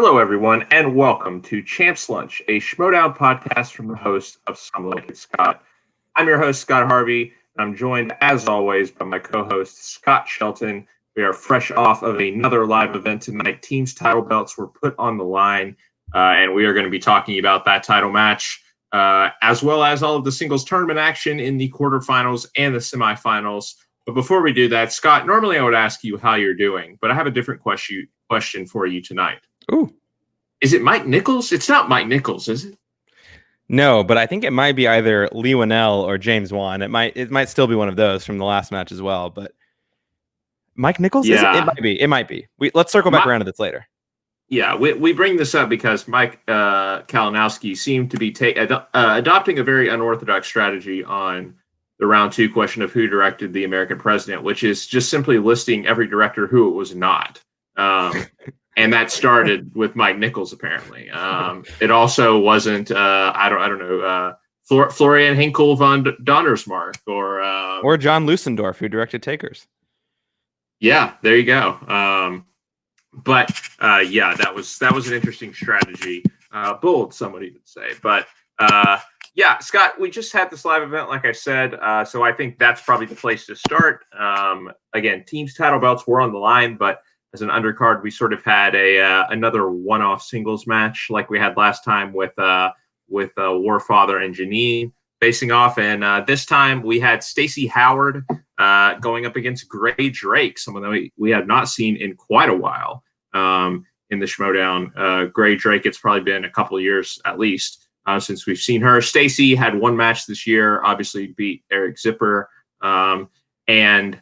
Hello, everyone, and welcome to Champs Lunch, a Schmoedown podcast from the host of Some Like It Scott. I'm your host, Scott Harvey. I'm joined, as always, by my co-host, Scott Shelton. We are fresh off of another live event tonight. Teams' title belts were put on the line, and we are going to be talking about that title match, as well as all of the singles tournament action in the quarterfinals and the semifinals. But before we do that, Scott, normally I would ask you how you're doing, but I have a different question for you tonight. Ooh. Is it Mike Nichols? It's not Mike Nichols, is it? No, but I think it might be either Lee Winnell or James Wan. It might still be one of those from the last match as well. But Mike Nichols? Yeah. It might be. Let's circle back around to this later. Yeah, we bring this up because Mike Kalinowski seemed to be adopting a very unorthodox strategy on the round two question of who directed the American president, which is just simply listing every director who it was not. And that started with Mike Nichols, apparently. It also wasn't, Florian Henkel von Donnersmarck or John Lusendorf, who directed Takers. Yeah, there you go. That was an interesting strategy. Bold, somebody would say. But yeah, Scott, we just had this live event, like I said. So I think that's probably the place to start. Again, teams' title belts were on the line, but as an undercard, we sort of had another one-off singles match like we had last time with Warfather and Janine facing off, and this time we had Stacey Howard going up against Gray Drake, someone that we have not seen in quite a while in the Schmoedown. Gray Drake, it's probably been a couple of years at least since we've seen her. Stacey had one match this year, obviously beat Eric Zipper, and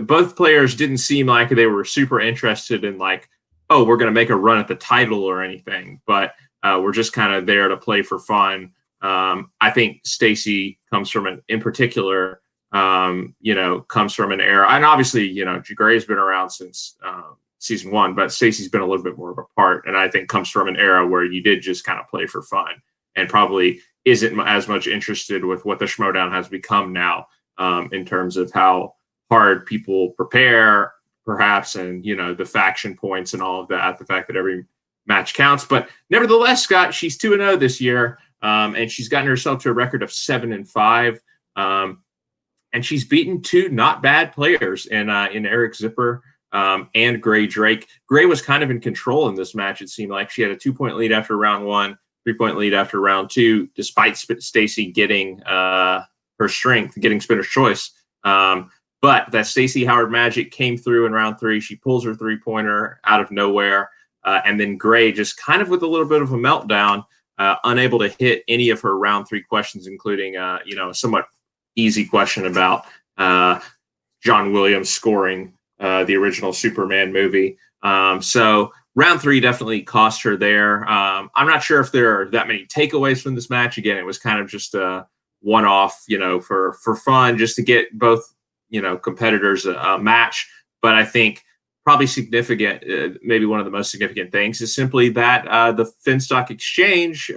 both players didn't seem like they were super interested in we're going to make a run at the title or anything, but we're just kind of there to play for fun. I think Stacey comes from comes from an era, and obviously, Gray's been around since season one, but Stacey's been a little bit more of a part, and I think comes from an era where you did just kind of play for fun and probably isn't as much interested with what the Schmoedown has become now. In terms of how hard people prepare, perhaps, and the faction points and all of that, the fact that every match counts. But nevertheless, Scott, she's 2-0 this year, and she's gotten herself to a record of 7-5, and she's beaten two not bad players in Eric Zipper and Gray Drake. Gray was kind of in control in this match. It seemed like she had a 2-point lead after round one, 3-point lead after round two, despite Stacey getting her strength, getting spinner's choice. But that Stacey Howard magic came through in round three. She pulls her three-pointer out of nowhere. And then Gray just kind of with a little bit of a meltdown, unable to hit any of her round three questions, including, a somewhat easy question about John Williams scoring the original Superman movie. So round three definitely cost her there. I'm not sure if there are that many takeaways from this match. Again, it was kind of just a one-off, for fun, just to get both, competitors a match. But I think probably significant, maybe one of the most significant things is simply that the Finstock Exchange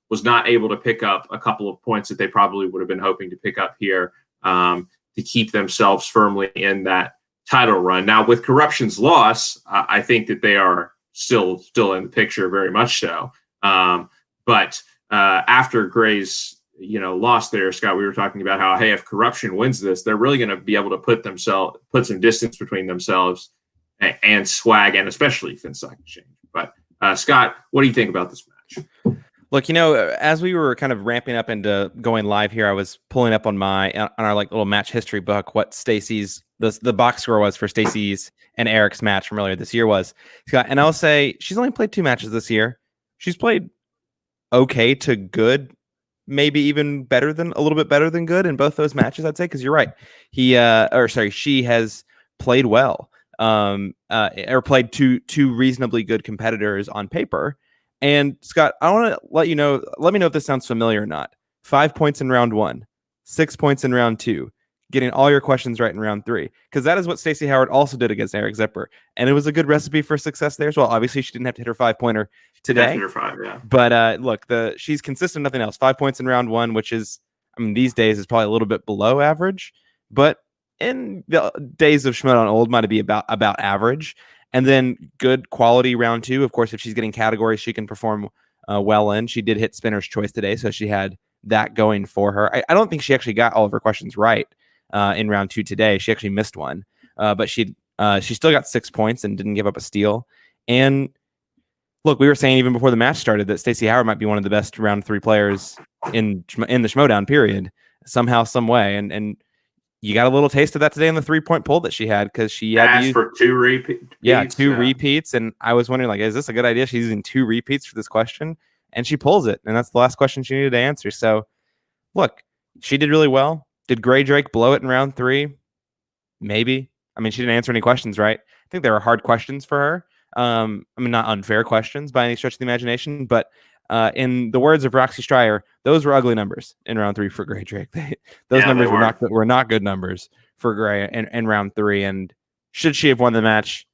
was not able to pick up a couple of points that they probably would have been hoping to pick up here to keep themselves firmly in that title run. Now, with Corruption's loss, I think that they are still in the picture, very much so. But after Gray's lost there, Scott, we were talking about how, hey, if Corruption wins this, they're really going to be able to put some distance between themselves and Swag, and especially Finstock Exchange. But Scott, what do you think about this match? Look, as we were kind of ramping up into going live here, I was pulling up on our little match history book what Stacey's the box score was for Stacey's and Eric's match from earlier this year was. Scott, and I'll say she's only played 2 matches this year. She's played okay to good, maybe even a little bit better than good in both those matches, I'd say, because you're right. She has played well, or played two reasonably good competitors on paper. And Scott, I want to let me know if this sounds familiar or not. 5 points in round one, 6 points in round two, getting all your questions right in round three, because that is what Stacey Howard also did against Eric Zipper, and it was a good recipe for success there as well. Obviously, she didn't have to hit her 5-pointer today. But look, she's consistent, nothing else. 5 points in round one, which is, these days is probably a little bit below average, but in the days of Schmoedown Old might be about average. And then good quality round 2. Of course, if she's getting categories, she can perform well in. She did hit Spinner's Choice today, so she had that going for her. I don't think she actually got all of her questions right in round 2 today. She actually missed one, but she still got 6 points and didn't give up a steal. And look, we were saying even before the match started that Stacey Howard might be one of the best round 3 players in the Schmoedown period, somehow, some way. And you got a little taste of that today in the 3-point pull that she had, because she had asked for 2 repeats. Yeah, 2 repeats. And I was wondering, like, is this a good idea? She's using 2 repeats for this question, and she pulls it. And that's the last question she needed to answer. So look, she did really well. Did Gray Drake blow it in round 3? Maybe. I mean, she didn't answer any questions right. I think there were hard questions for her. I mean, not unfair questions by any stretch of the imagination, but in the words of Roxy Stryer, those were ugly numbers in round 3 for Gray Drake. Those numbers were not good numbers for Gray in round 3. And should she have won the match?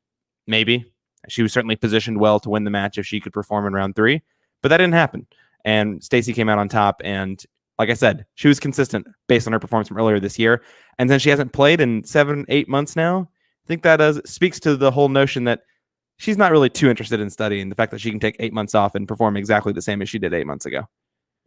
Maybe. She was certainly positioned well to win the match if she could perform in round 3, but that didn't happen. And Stacey came out on top. And like I said, she was consistent based on her performance from earlier this year. And then she hasn't played in 7-8 months now. I think that speaks to the whole notion that she's not really too interested in studying. The fact that she can take 8 months off and perform exactly the same as she did 8 months ago.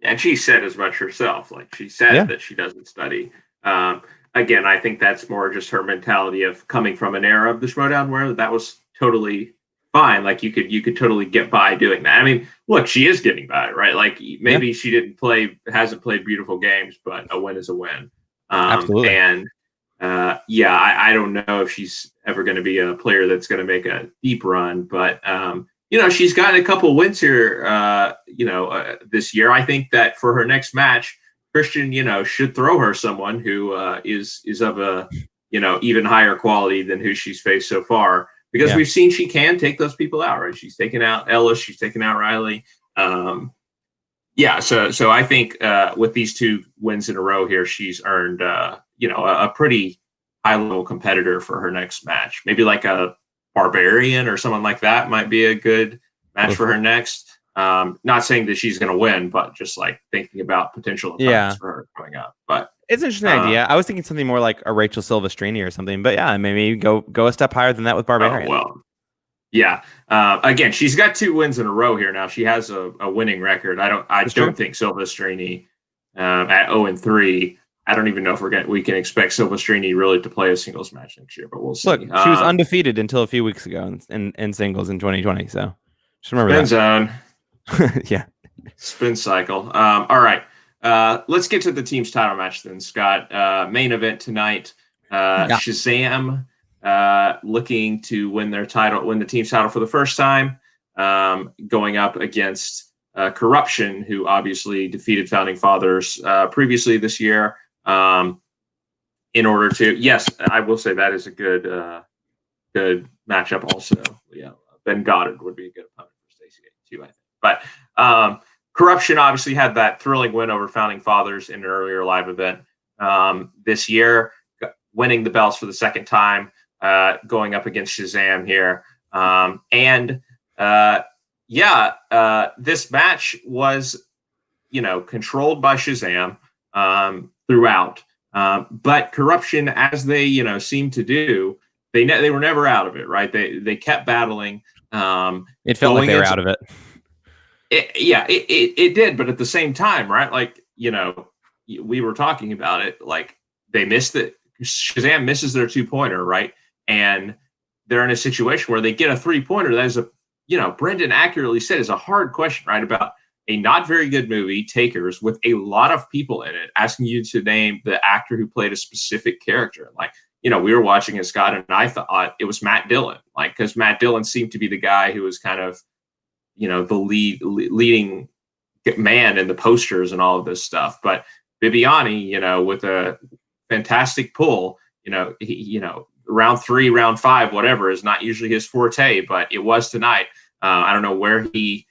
And she said as much herself. Like, she said that she doesn't study. Again, I think that's more just her mentality of coming from an era of the Schmoedown where that was totally fine. Like, you could totally get by doing that. I mean, look, she is getting by, right? Like, maybe she hasn't played beautiful games, but a win is a win. Absolutely. And I don't know if she's ever going to be a player that's going to make a deep run, but she's gotten a couple wins here, this year. I think that for her next match, Christian, should throw her someone who is of a, even higher quality than who she's faced so far, because we've seen she can take those people out, right? She's taken out Ellis, she's taken out Riley. So I think with these 2 wins in a row here, she's earned, a pretty high-level competitor for her next match. Maybe like a Barbarian or someone like that might be a good match for her next. Not saying that she's going to win, but just like thinking about potential opponents for her coming up. But it's an interesting idea. I was thinking something more like a Rachel Silvestrini or something. But yeah, maybe go a step higher than that with Barbarian. Again, she's got 2 wins in a row here now. She has a winning record. I don't think Silvestrini at 0-3. I don't even know if we can expect Silvestrini really to play a singles match next year, but we'll see. Look, she was undefeated until a few weeks ago in singles in 2020. So just remember Spin that. Zone. Spin cycle. All right. Let's get to the team's title match then, Scott. Main event tonight. Shazam looking to win the team's title for the first time, going up against Corruption, who obviously defeated Founding Fathers previously this year. In order to, yes, I will say that is a good matchup. Also, Ben Goddard would be a good opponent for Stacey too, I think. But Corruption obviously had that thrilling win over Founding Fathers in an earlier live event this year, winning the belts for the second time, going up against Shazam here, this match was, controlled by Shazam throughout. But Corruption, as they, seem to do, they were never out of it, right? They kept battling. It felt like they were out of it. It did. But at the same time, right? Like, we were talking about it, like they missed it. Shazam misses their 2-pointer, right? And they're in a situation where they get a 3-pointer. That is Brendan accurately said, is a hard question, right? About a not very good movie, Takers, with a lot of people in it, asking you to name the actor who played a specific character. Like, we were watching it, Scott, and I thought it was Matt Dillon, like, because Matt Dillon seemed to be the guy who was kind of, the leading man in the posters and all of this stuff. But Bibiani, with a fantastic pull, round 3, round 5, whatever, is not usually his forte, but it was tonight. I don't know where he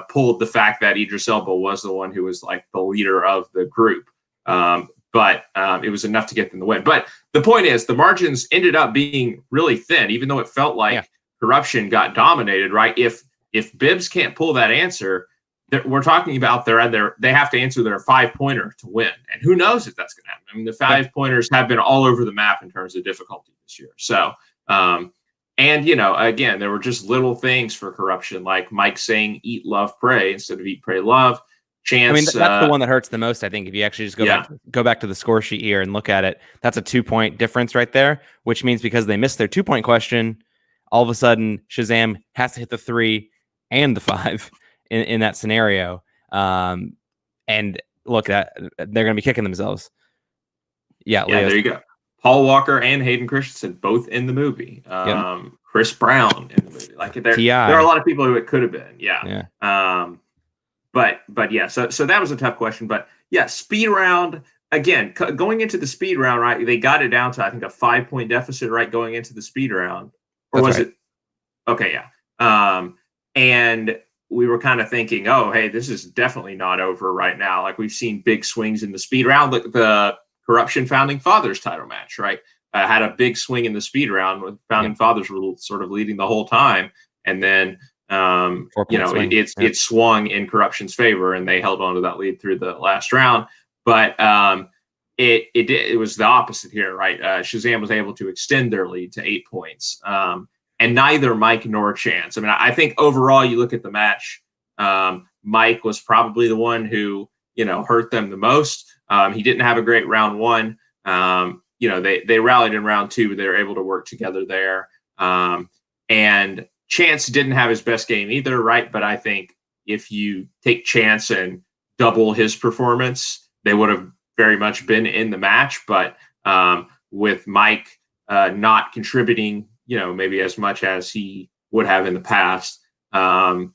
pulled the fact that Idris Elba was the one who was like the leader of the group. But it was enough to get them the win. But the point is, the margins ended up being really thin, even though it felt like Corruption got dominated, right? If Bibbs can't pull that answer, we're talking about they have to answer their 5-pointer to win. And who knows if that's going to happen. I mean, the 5-pointers have been all over the map in terms of difficulty this year. So And, you know, again, there were just little things for corruption, like Mike saying "eat, love, pray" instead of "eat, pray, love." I mean, Chance, that's the one that hurts the most. I think if you actually just yeah, go back to the score sheet here and look at it, that's a 2 point difference right there. Which means because they missed their 2 point question, all of a sudden Shazam has to hit the 3 and the 5 in that scenario. And look, that they're going to be kicking themselves. Yeah, yeah. Leo's. There you go. Paul Walker and Hayden Christensen both in the movie. Yep. Chris Brown in the movie. Like there are a Ti. lot of people who it could have been. Yeah. Yeah. But yeah. So that was a tough question. But yeah, speed round again. Going into the speed round, right? They got it down to I think a 5 point deficit, right? Going into the speed round, or That's was right. it? Okay, yeah. And we were kind of thinking, oh, hey, this is definitely not over right now. Like we've seen big swings in the speed round. The Corruption Founding Fathers title match, right? Had a big swing in the speed round with Founding Fathers were sort of leading the whole time, and then you know it swung in Corruption's favor, and they held on to that lead through the last round. But it was the opposite here, right? Shazam was able to extend their lead to 8 points. And neither Mike nor Chance. I mean, I think overall, you look at the match, Mike was probably the one who, you know, hurt them the most. He didn't have a great round one. You know, they rallied in round two, but they were able to work together there. And Chance didn't have his best game either, right? But I think if you take Chance and double his performance, they would have very much been in the match. But with Mike not contributing, you know, maybe as much as he would have in the past. They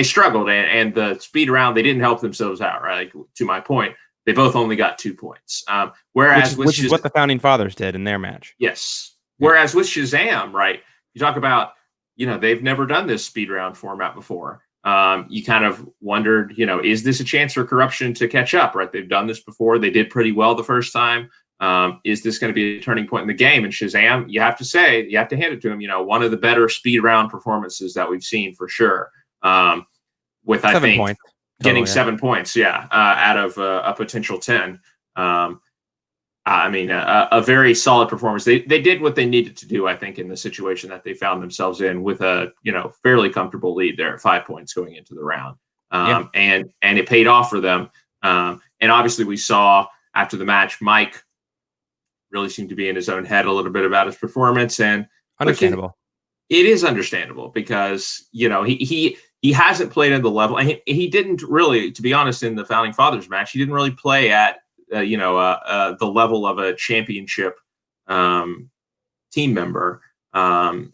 struggled, and the speed round they didn't help themselves out. Right, like, to my point, they both only got 2 points. Whereas which is what the Founding Fathers did in their match. Yes. Whereas with Shazam, right, you talk about, you know, they've never done this speed round format before. You kind of wondered, you know, is this a chance for Corruption to catch up? Right, they've done this before. They did pretty well the first time. Is this going to be a turning point in the game? And Shazam, you have to hand it to him, you know, one of the better speed round performances that we've seen for sure. With, I think, points. Getting 7 points, out of a potential 10. I mean, a very solid performance. They did what they needed to do, I think, in the situation that they found themselves in with a, you know, fairly comfortable lead there at 5 points going into the round. And it paid off for them. And obviously we saw after the match, Mike really seemed to be in his own head a little bit about his performance, and understandable. It is understandable because, you know, he hasn't played at the level, and he didn't really, to be honest, in the Founding Fathers match, he didn't really play at the level of a championship team member. And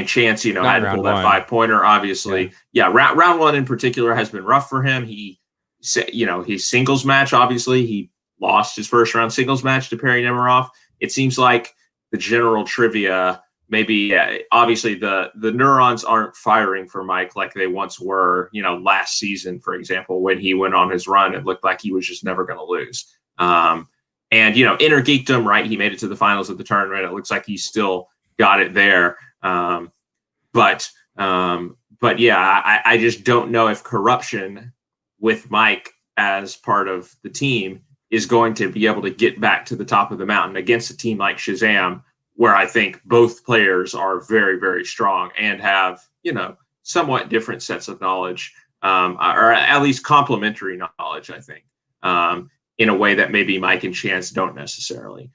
Chance, you know, had to pull that 5-pointer. Obviously, round one in particular has been rough for him. His singles match, obviously, he lost his first round singles match to Perry Nemiroff. It seems like the general trivia, maybe obviously the neurons aren't firing for Mike like they once were, you know, last season, for example, when he went on his run, it looked like he was just never going to lose. And, you know, inner geekdom, right? He made it to the finals of the tournament. It looks like he still got it there. But yeah, I just don't know if Corruption with Mike as part of the team is going to be able to get back to the top of the mountain against a team like Shazam, where I think both players are very, very strong and have, you know, somewhat different sets of knowledge, or at least complementary knowledge, I think, in a way that maybe Mike and Chance don't necessarily.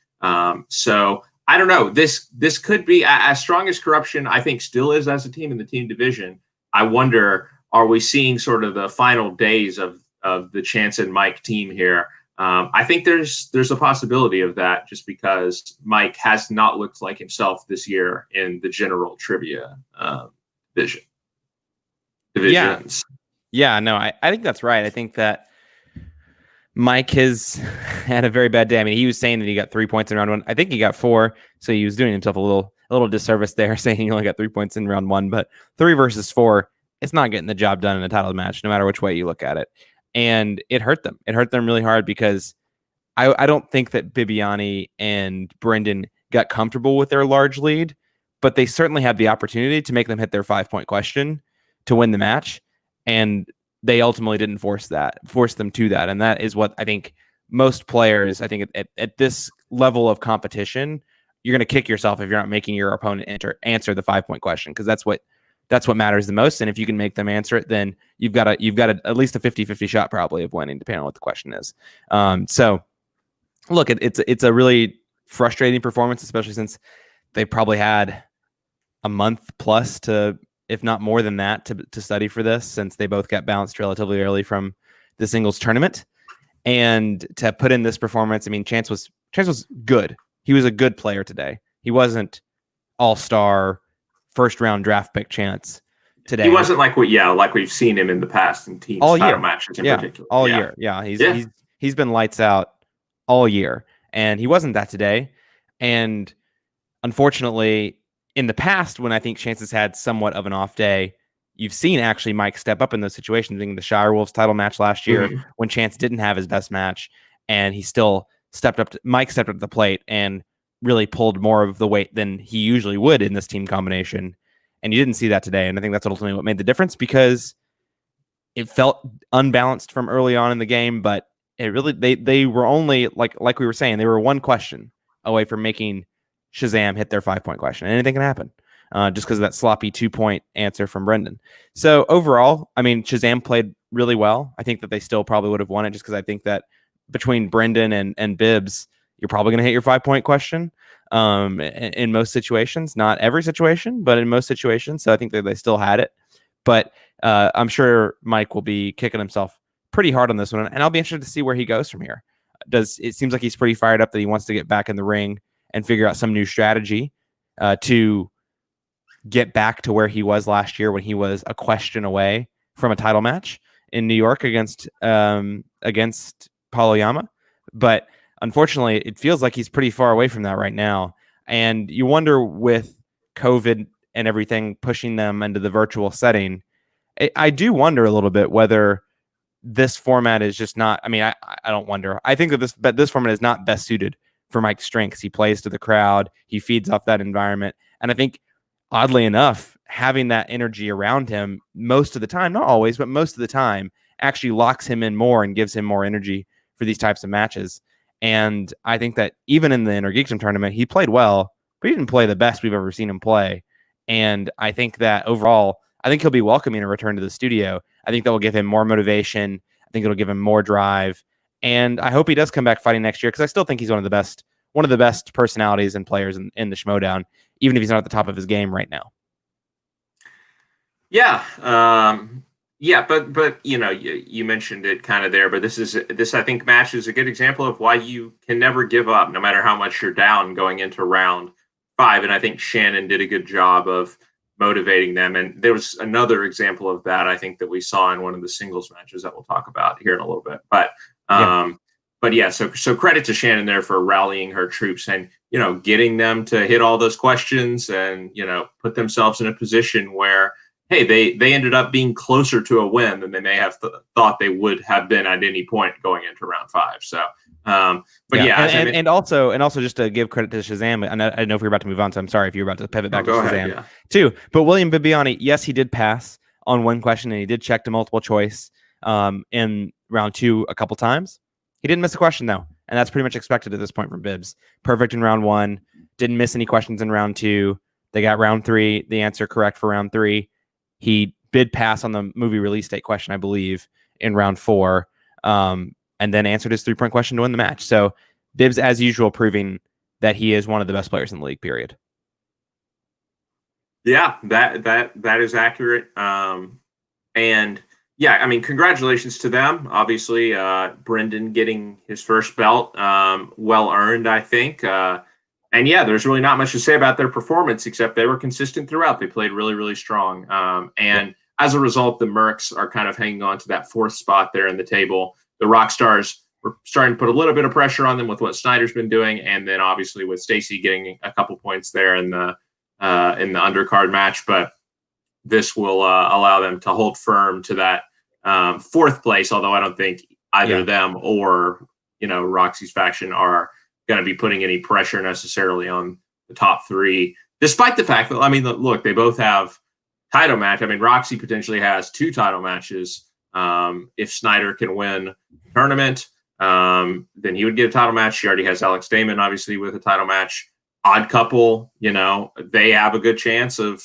So I don't know. This could be as strong as Corruption, I think, still is as a team in the team division. I wonder, are we seeing sort of the final days of the Chance and Mike team here? I think there's a possibility of that, just because Mike has not looked like himself this year in the general trivia divisions. Yeah, no, I think that's right. I think that Mike has had a very bad day. I mean, he was saying that he got 3 points in round one. I think he got 4, so he was doing himself a little disservice there, saying he only got 3 points in round one. But 3 versus 4, it's not getting the job done in a title match, no matter which way you look at it. And it hurt them. It hurt them really hard because I don't think that Bibiani and Brendan got comfortable with their large lead, but they certainly had the opportunity to make them hit their 5-point question to win the match. And they ultimately didn't force them to that. And that is what I think most players, I think at this level of competition, you're going to kick yourself if you're not making your opponent answer the 5-point question, because that's what matters the most. And if you can make them answer it, then you've got at least a 50-50 shot probably of winning, depending on what the question is. So look, it's a really frustrating performance, especially since they probably had a month plus to, if not more than that, to study for this, since they both got bounced relatively early from the singles tournament. And to put in this performance, I mean, Chance was good. He was a good player today. He wasn't all-star first round draft pick Chance today. He wasn't like we've seen him in the past in teams all title year. matches in particular. All year. Yeah, he's been lights out all year, and he wasn't that today. And unfortunately, in the past, when I think Chance has had somewhat of an off day, you've seen actually Mike step up in those situations. In the Shire Wolves title match last year, when Chance didn't have his best match, and he still stepped up. Mike stepped up to the plate and really pulled more of the weight than he usually would in this team combination. And you didn't see that today. And I think that's ultimately what made the difference, because it felt unbalanced from early on in the game, but it really, they were only like we were saying, they were one question away from making Shazam hit their 5-point question. Anything can happen just because of that sloppy 2-point answer from Brendan. So overall, I mean, Shazam played really well. I think that they still probably would have won it, just because I think that between Brendan and Bibbs, you're probably going to hit your 5-point question in most situations. Not every situation, but in most situations. So I think that they still had it. But I'm sure Mike will be kicking himself pretty hard on this one. And I'll be interested to see where he goes from here. It seems like he's pretty fired up that he wants to get back in the ring and figure out some new strategy to get back to where he was last year, when he was a question away from a title match in New York against Paulo Yama. But unfortunately, it feels like he's pretty far away from that right now. And you wonder, with COVID and everything pushing them into the virtual setting, I do wonder a little bit whether this format is just not, I mean, I don't wonder. I think that this format is not best suited for Mike's strengths. He plays to the crowd. He feeds off that environment. And I think, oddly enough, having that energy around him most of the time, not always, but most of the time, actually locks him in more and gives him more energy for these types of matches. And I think that even in the Inner Geekdom tournament, he played well, but he didn't play the best we've ever seen him play. And I think that overall, I think he'll be welcoming a return to the studio. I think that will give him more motivation. I think it'll give him more drive. And I hope he does come back fighting next year, because I still think he's one of the best personalities and players in the Schmoedown, even if he's not at the top of his game right now. Yeah. But you know, you mentioned it kind of there, but this I think match is a good example of why you can never give up, no matter how much you're down going into round 5. And I think Shannon did a good job of motivating them. And there was another example of that, I think, that we saw in one of the singles matches that we'll talk about here in a little bit. But so credit to Shannon there for rallying her troops and, you know, getting them to hit all those questions and, you know, put themselves in a position where, hey, they ended up being closer to a win than they may have thought they would have been at any point going into round 5. So, and also just to give credit to Shazam, and I don't know if you're about to move on, so I'm sorry if you're about to pivot back to Shazam too. But William Bibiani, yes, he did pass on one question, and he did check to multiple choice in round 2 a couple times. He didn't miss a question though, and that's pretty much expected at this point from Bibbs. Perfect in round 1, didn't miss any questions in round 2. They got round 3, the answer correct for round 3. He did pass on the movie release date question, I believe, in round 4, and then answered his 3-point question to win the match. So Bibbs, as usual, proving that he is one of the best players in the league, period. Yeah, that is accurate. And yeah, I mean, congratulations to them. Obviously, Brendan getting his first belt, well earned, I think. And yeah, there's really not much to say about their performance, except they were consistent throughout. They played really, really strong. As a result, the Mercs are kind of hanging on to that 4th spot there in the table. The Rockstars were starting to put a little bit of pressure on them with what Snyder's been doing. And then obviously with Stacy getting a couple points there in the undercard match. But this will allow them to hold firm to that 4th place, although I don't think either them or, you know, Roxy's faction are going to be putting any pressure necessarily on the top 3, despite the fact that, I mean, look, they both have title match. I mean, Roxy potentially has 2 title matches. If Snyder can win the tournament, then he would get a title match. She already has Alex Damon, obviously, with a title match. Odd Couple, they have a good chance of,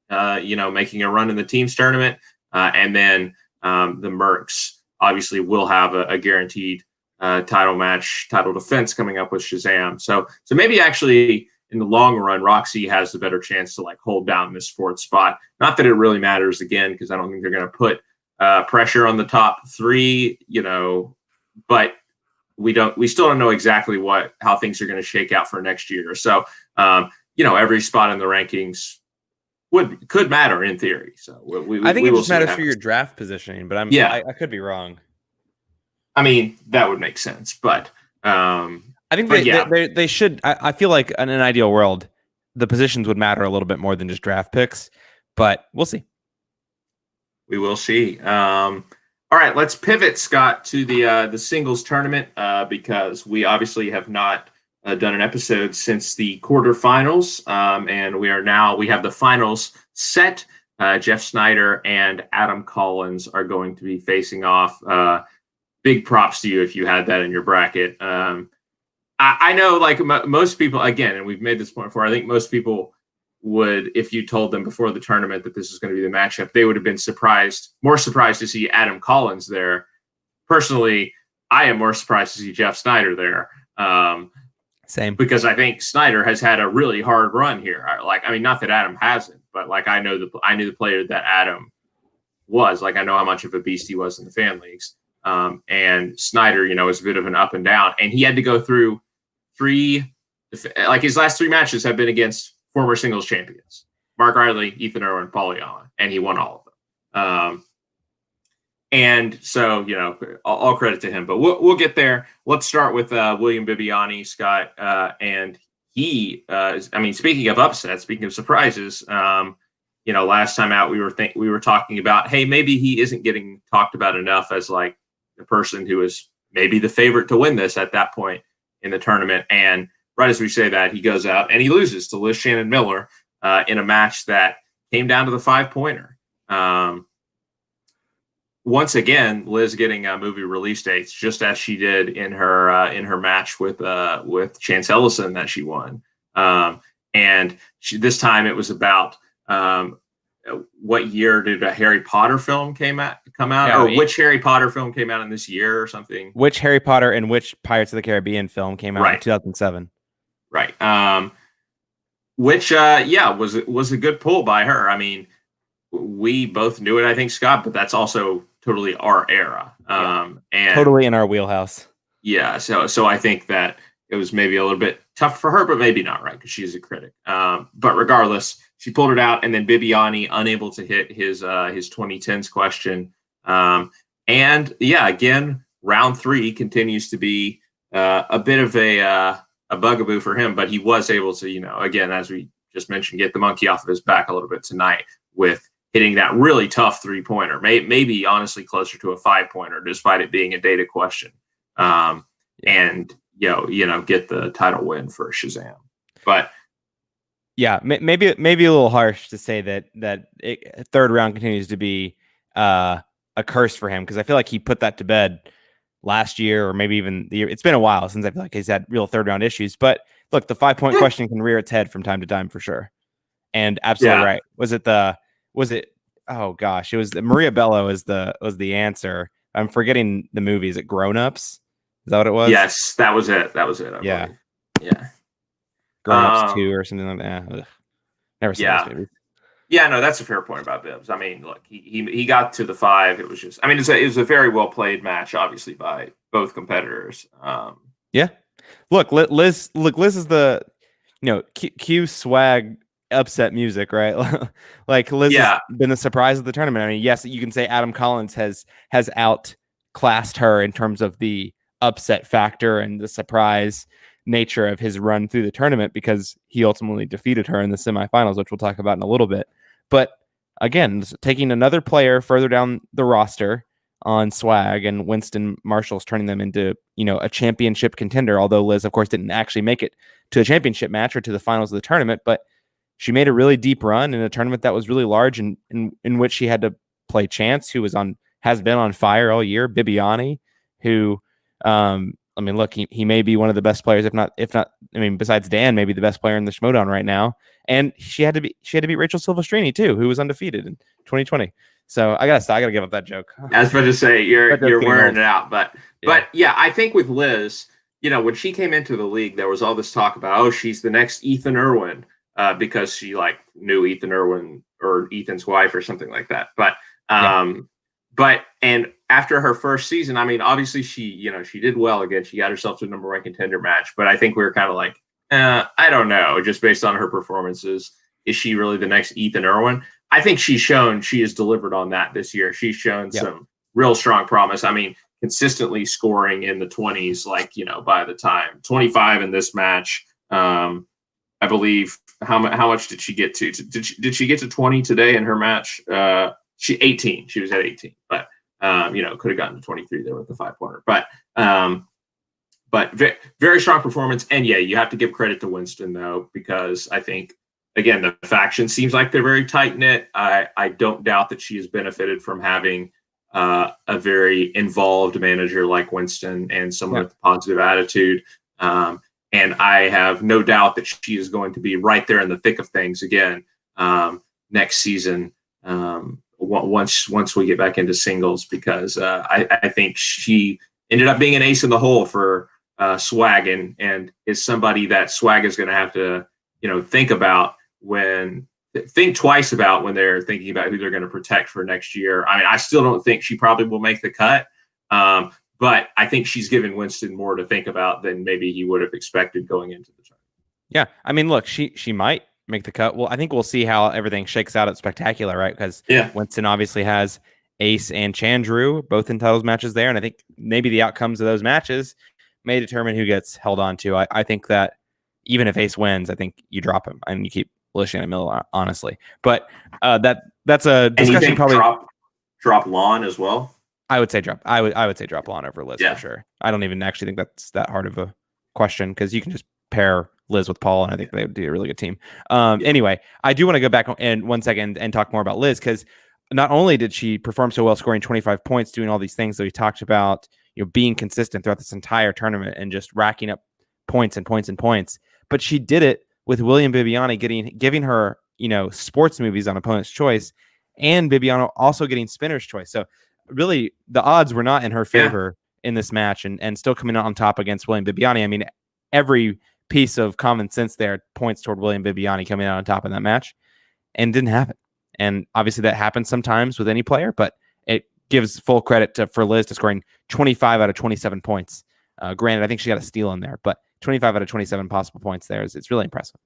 making a run in the teams tournament. And then the Mercs obviously will have a guaranteed title match, title defense coming up with Shazam. So maybe actually in the long run, Roxy has the better chance to like hold down this fourth spot. Not that it really matters again, because I don't think they're going to put pressure on the top three, but we still don't know exactly how things are going to shake out for next year. So, every spot in the rankings could matter in theory. So I think it just matters for your draft positioning, but I could be wrong. I mean, that would make sense, but I think they should. I feel like in an ideal world, the positions would matter a little bit more than just draft picks, but we'll see. We will see. All right, let's pivot, Scott, to the singles tournament because we obviously have not done an episode since the quarterfinals, and we have the finals set. Jeff Snyder and Adam Collins are going to be facing off. Big props to you if you had that in your bracket. I know, like most people, again, and we've made this point before, I think most people would, if you told them before the tournament that this is going to be the matchup, they would have been more surprised to see Adam Collins there. Personally, I am more surprised to see Jeff Snyder there. Same. Because I think Snyder has had a really hard run here. Not that Adam hasn't, but like I knew the player that Adam was. Like I know how much of a beast he was in the fan leagues. And Snyder, is a bit of an up and down. And he had to go through his last three matches have been against former singles champions, Mark Riley, Ethan Irwin, Paul Allen, and he won all of them. And so, all credit to him, but we'll get there. Let's start with William Bibiani, Scott. And he, speaking of upsets, speaking of surprises, last time out, we were talking about, hey, maybe he isn't getting talked about enough as like the person who is maybe the favorite to win this at that point in the tournament. And right as we say that, he goes out and he loses to Liz Shannon Miller in a match that came down to the 5-pointer. Once again, Liz getting movie release dates, just as she did in her match with Chance Ellison that she won. And this time it was about what year did a Harry Potter film come out, or which Harry Potter film came out in this year or something? Which Harry Potter and which Pirates of the Caribbean film came out in 2007? Right. Which was a good pull by her. I mean, we both knew it, I think, Scott, but that's also totally our era. And totally in our wheelhouse. Yeah. So I think that it was maybe a little bit tough for her, but maybe not, right? Because she's a critic. But regardless, she pulled it out, and then Bibiani unable to hit his 2010s question. Again, round 3 continues to be a bit of a bugaboo for him, but he was able to, again, as we just mentioned, get the monkey off of his back a little bit tonight with hitting that really tough 3-pointer, maybe honestly closer to a 5-pointer, despite it being a data question. And get the title win for Shazam. But yeah, maybe a little harsh to say that third round continues to be a curse for him, because I feel like he put that to bed last year, or maybe even the year. It's been a while since I feel like he's had real third round issues. But look, the 5-point question can rear its head from time to time for sure. And absolutely right. Oh gosh, it was Maria Bello was the answer. I'm forgetting the movie. Is it Grown Ups? Is that what it was? Yes, that was it. I yeah. believe. Yeah. Grown Ups 2 or something like that. Ugh. Never seen those movies. Yeah, no, that's a fair point about Bibbs. I mean, look, he got to the 5. It was just, it was a very well played match, obviously, by both competitors. Yeah. Look, Liz is the, Q swag upset music, right? Like Liz has been the surprise of the tournament. I mean, yes, you can say Adam Collins has outclassed her in terms of the upset factor and the surprise nature of his run through the tournament, because he ultimately defeated her in the semifinals, which we'll talk about in a little bit. But again, taking another player further down the roster on swag, and Winston Marshall's turning them into, a championship contender, although Liz, of course, didn't actually make it to a championship match or to the finals of the tournament, but she made a really deep run in a tournament that was really large, and in which she had to play Chance, who has been on fire all year, Bibiani, who I mean, look, he may be one of the best players, if not, I mean, besides Dan, maybe the best player in the Schmoedown right now. And she had to beat Rachel Silvestrini too, who was undefeated in 2020. So I gotta give up that joke. I was about to say you're wearing old. it out, but yeah, I think with Liz, when she came into the league, there was all this talk about, oh, she's the next Ethan Irwin, because she like knew Ethan Irwin or Ethan's wife or something like that. And after her first season, I mean, obviously she did well again. She got herself to a number one contender match, but I think we were kind of like, I don't know, just based on her performances, is she really the next Ethan Irwin? I think she's shown she has delivered on that this year. She's shown some real strong promise. I mean, consistently scoring in the 20s, like, by the time 25 in this match. I believe how much did she get to? Did she get to 20 today in her match? She 18. She was at 18, but could have gotten to 23 there with the 5-pointer. But very strong performance. And yeah, you have to give credit to Winston though, because I think, again, the faction seems like they're very tight knit. I don't doubt that she has benefited from having a very involved manager like Winston and someone with a positive attitude. And I have no doubt that she is going to be right there in the thick of things again next season. Once we get back into singles, because I think she ended up being an ace in the hole for Swag, and is somebody that Swag is going to have to think twice about when they're thinking about who they're going to protect for next year. I mean, I still don't think she probably will make the cut, but I think she's given Winston more to think about than maybe he would have expected going into the tournament. Yeah, I mean, look, she might make the cut. Well, I think we'll see how everything shakes out at Spectacular, right? Because Winston obviously has Ace and Chandru both in titles matches there, and I think maybe the outcomes of those matches may determine who gets held on to. I think that even if Ace wins, I think you drop him and you keep Alicia in the middle, honestly. But that's a discussion. Probably drop Lon as well. I would say drop. I would say drop Lon over Liz for sure. I don't even actually think that's that hard of a question, because you can just pair Liz with Paul, and I think they would do a really good team. Anyway, I do want to go back in 1 second and talk more about Liz, because not only did she perform so well, scoring 25 points, doing all these things that we talked about, being consistent throughout this entire tournament and just racking up points and points and points, but she did it with William Bibiani giving her, sports movies on Opponent's Choice, and Bibiano also getting Spinner's Choice. So really, the odds were not in her favor in this match, and still coming out on top against William Bibiani. I mean, every piece of common sense there points toward William Bibiani coming out on top in that match, and didn't happen. And obviously that happens sometimes with any player, but it gives full credit for Liz to scoring 25 out of 27 points. Granted, I think she got a steal in there, but 25 out of 27 possible points there it's really impressive.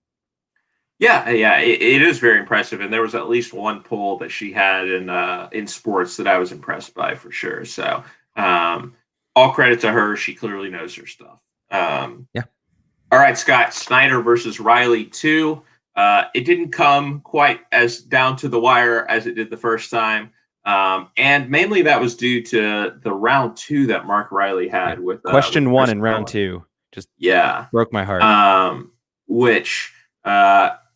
Yeah, it is very impressive, and there was at least one pull that she had in sports that I was impressed by for sure. So, all credit to her. She clearly knows her stuff. All right, Scott, Snyder versus Riley 2. It didn't come quite as down to the wire as it did the first time, and mainly that was due to the round 2 that Mark Riley had with question 1 in round 2. Just broke my heart. Which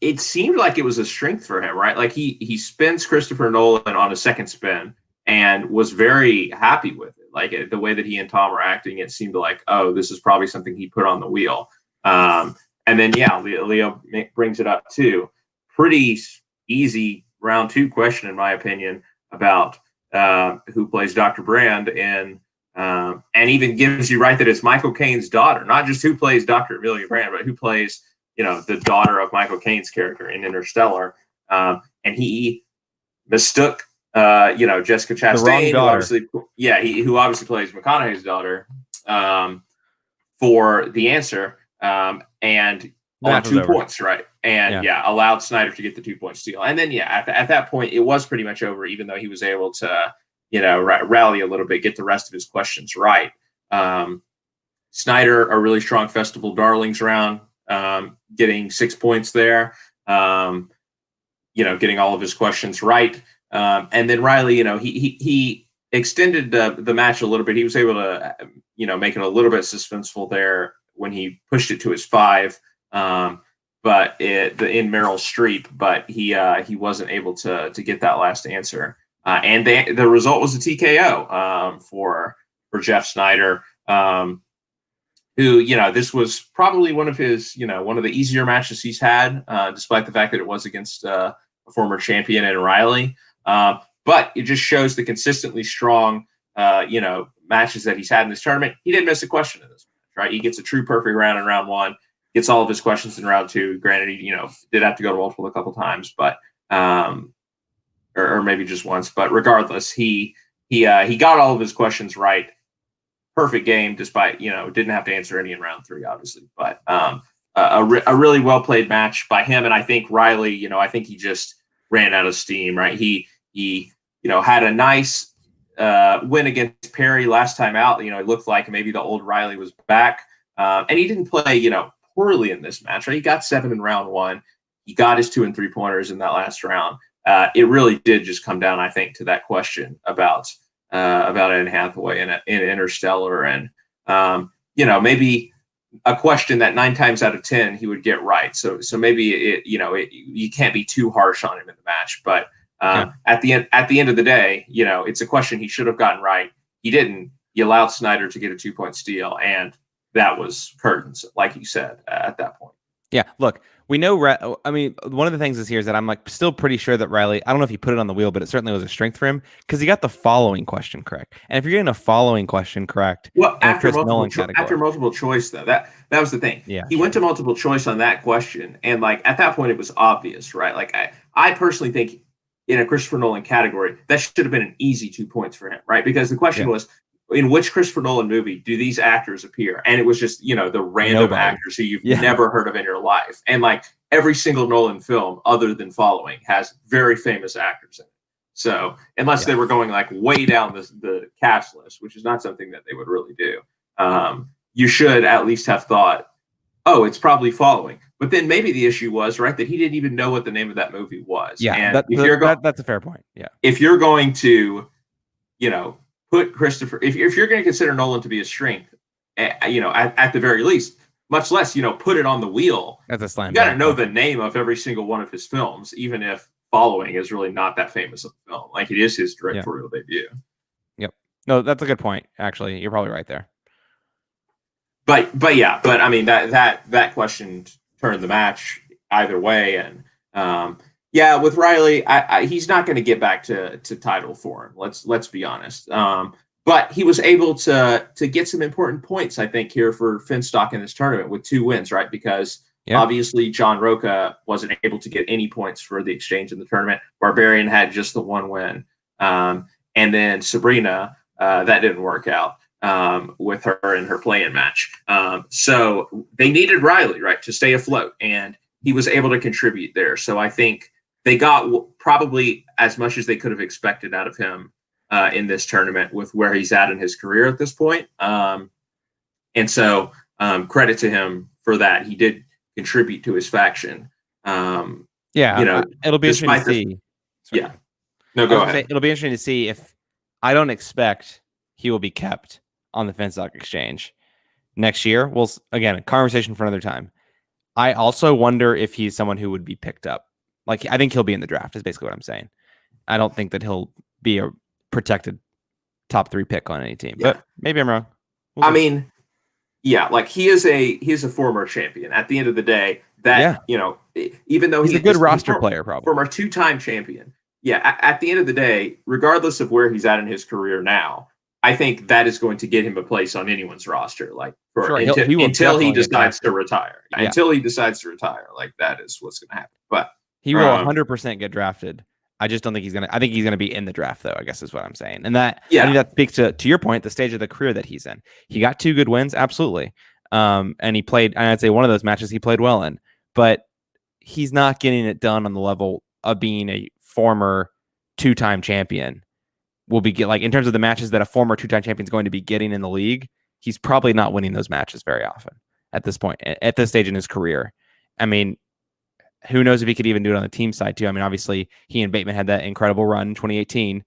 it seemed like it was a strength for him, right? Like he spins Christopher Nolan on a second spin and was very happy with it. Like the way that he and Tom were acting, it seemed like, oh, this is probably something he put on the wheel. And then Leo brings it up too. Pretty easy round 2 question, in my opinion, about who plays Dr. Brand, and even gives you right that it's Michael Caine's daughter, not just who plays Dr. Amelia Brand, but who plays the daughter of Michael Caine's character in Interstellar. And he mistook Jessica Chastain, who obviously plays McConaughey's daughter, for the answer. And on 2 points, right? And allowed Snyder to get the 2-point steal. And then at that point it was pretty much over, even though he was able to rally a little bit, get the rest of his questions right. Snyder, a really strong Festival Darlings round, getting 6 points there, getting all of his questions right. And then Riley, he extended the match a little bit. He was able to, make it a little bit suspenseful there when he pushed it to his 5, but in Meryl Streep, but he wasn't able to get that last answer. And the result was a TKO for Jeff Snyder. who, this was probably one of his, one of the easier matches he's had, despite the fact that it was against a former champion in Riley. But it just shows the consistently strong, matches that he's had in this tournament. He didn't miss a question in this match, right? He gets a true perfect round in round one, gets all of his questions in round two. Granted, he, did have to go to multiple a couple times, but or maybe just once. But regardless, he got all of his questions right. Perfect game, despite didn't have to answer any in round three, obviously. But a really well played match by him, and I think Riley, I think he just ran out of steam. Right, he had a nice win against Perry last time out. It looked like maybe the old Riley was back, and he didn't play poorly in this match. Right, he got 7 in round one. He got his 2 and 3 pointers in that last round. It really did just come down, I think, to that question about Anne Hathaway in Interstellar, and maybe a question that 9 times out of 10 he would get right. So maybe you can't be too harsh on him in the match, but at the end of the day, it's a question he should have gotten right. He didn't. You allowed Snyder to get a 2-point steal, and that was curtains, like you said, at that point. Yeah, look, we know. I mean, one of the things is I'm like still pretty sure that Riley. I don't know if he put it on the wheel, but it certainly was a strength for him because he got the following question correct. And if you're getting a following question correct, well, after multiple choice, though, that was the thing. Yeah, he went to multiple choice on that question, and like at that point, it was obvious, right? Like I personally think in a Christopher Nolan category, that should have been an easy 2 points for him, right? Because the question was, in which Christopher Nolan movie do these actors appear? And it was just, the random actors who you've never heard of in your life. And like every single Nolan film other than Following has very famous actors in it. So unless they were going like way down the cast list, which is not something that they would really do, you should at least have thought, oh, it's probably Following. But then maybe the issue was, right, that he didn't even know what the name of that movie was. Yeah, and that's a fair point. Yeah. If you're going to, put Christopher, if you're going to consider Nolan to be a strength, at the very least, much less, put it on the wheel. That's a slam. You got to know the name of every single one of his films, even if Following is really not that famous of a film. Like it is his directorial debut. Yep. No, that's a good point. Actually, you're probably right there. But I mean that question turned the match either way, and with Riley, he's not going to get back to title form. Let's be honest. But he was able to get some important points, I think, here for Finstock in this tournament with 2 wins, right? Because obviously John Roca wasn't able to get any points for the exchange in the tournament. Barbarian had just the 1 win, and then Sabrina, that didn't work out with her in her play-in match. So they needed Riley, right, to stay afloat, and he was able to contribute there. So I think they got probably as much as they could have expected out of him in this tournament with where he's at in his career at this point. And so credit to him for that. He did contribute to his faction. It'll be interesting to see. No, go ahead. It'll be interesting to see if I don't expect he will be kept on the Finstock exchange next year. Well, again, a conversation for another time. I also wonder if he's someone who would be picked up. Like, I think he'll be in the draft, is basically what I'm saying. I don't think that he'll be a protected top 3 pick on any team, but maybe I'm wrong. I mean, like he's a former champion. At the end of the day, even though he's a good roster player, probably former 2-time champion. Yeah, at the end of the day, regardless of where he's at in his career now, I think that is going to get him a place on anyone's roster. Like until he decides to retire. Yeah. Until he decides to retire, like that is what's going to happen. But he will 100% get drafted. I just don't think he's going to. I think he's going to be in the draft, though, I guess is what I'm saying. And that, I think that speaks to your point, the stage of the career that he's in. He got 2 good wins, absolutely. And he played, and I'd say one of those matches he played well in, but he's not getting it done on the level of being a former 2-time champion. Will be like in terms of the matches that a former 2-time champion is going to be getting in the league. He's probably not winning those matches very often at this point, at this stage in his career. I mean, who knows if he could even do it on the team side too? I mean, obviously he and Bateman had that incredible run in 2018,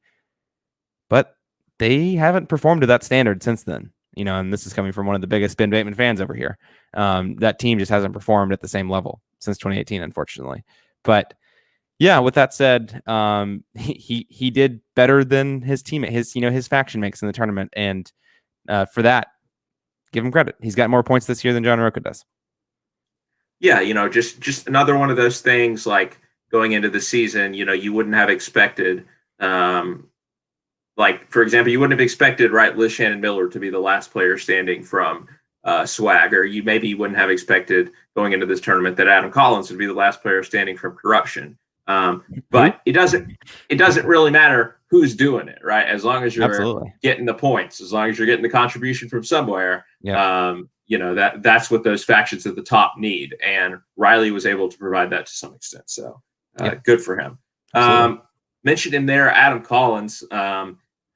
but they haven't performed to that standard since then. And this is coming from one of the biggest Ben Bateman fans over here. That team just hasn't performed at the same level since 2018, unfortunately. But yeah, with that said, he did better than his teammate, his faction makes in the tournament, and for that, Give him credit. He's got more points this year than John Roca does. Yeah, just another one of those things like going into the season, you wouldn't have expected, like, for example, you wouldn't have expected, right, Liz Shannon Miller to be the last player standing from swag, or you wouldn't have expected going into this tournament that Adam Collins would be the last player standing from corruption. But it doesn't really matter who's doing it, right? As long as you're getting the points, as long as you're getting the contribution from somewhere, that's what those factions at the top need. And Riley was able to provide that to some extent. So good for him. Mentioned in there, Adam Collins,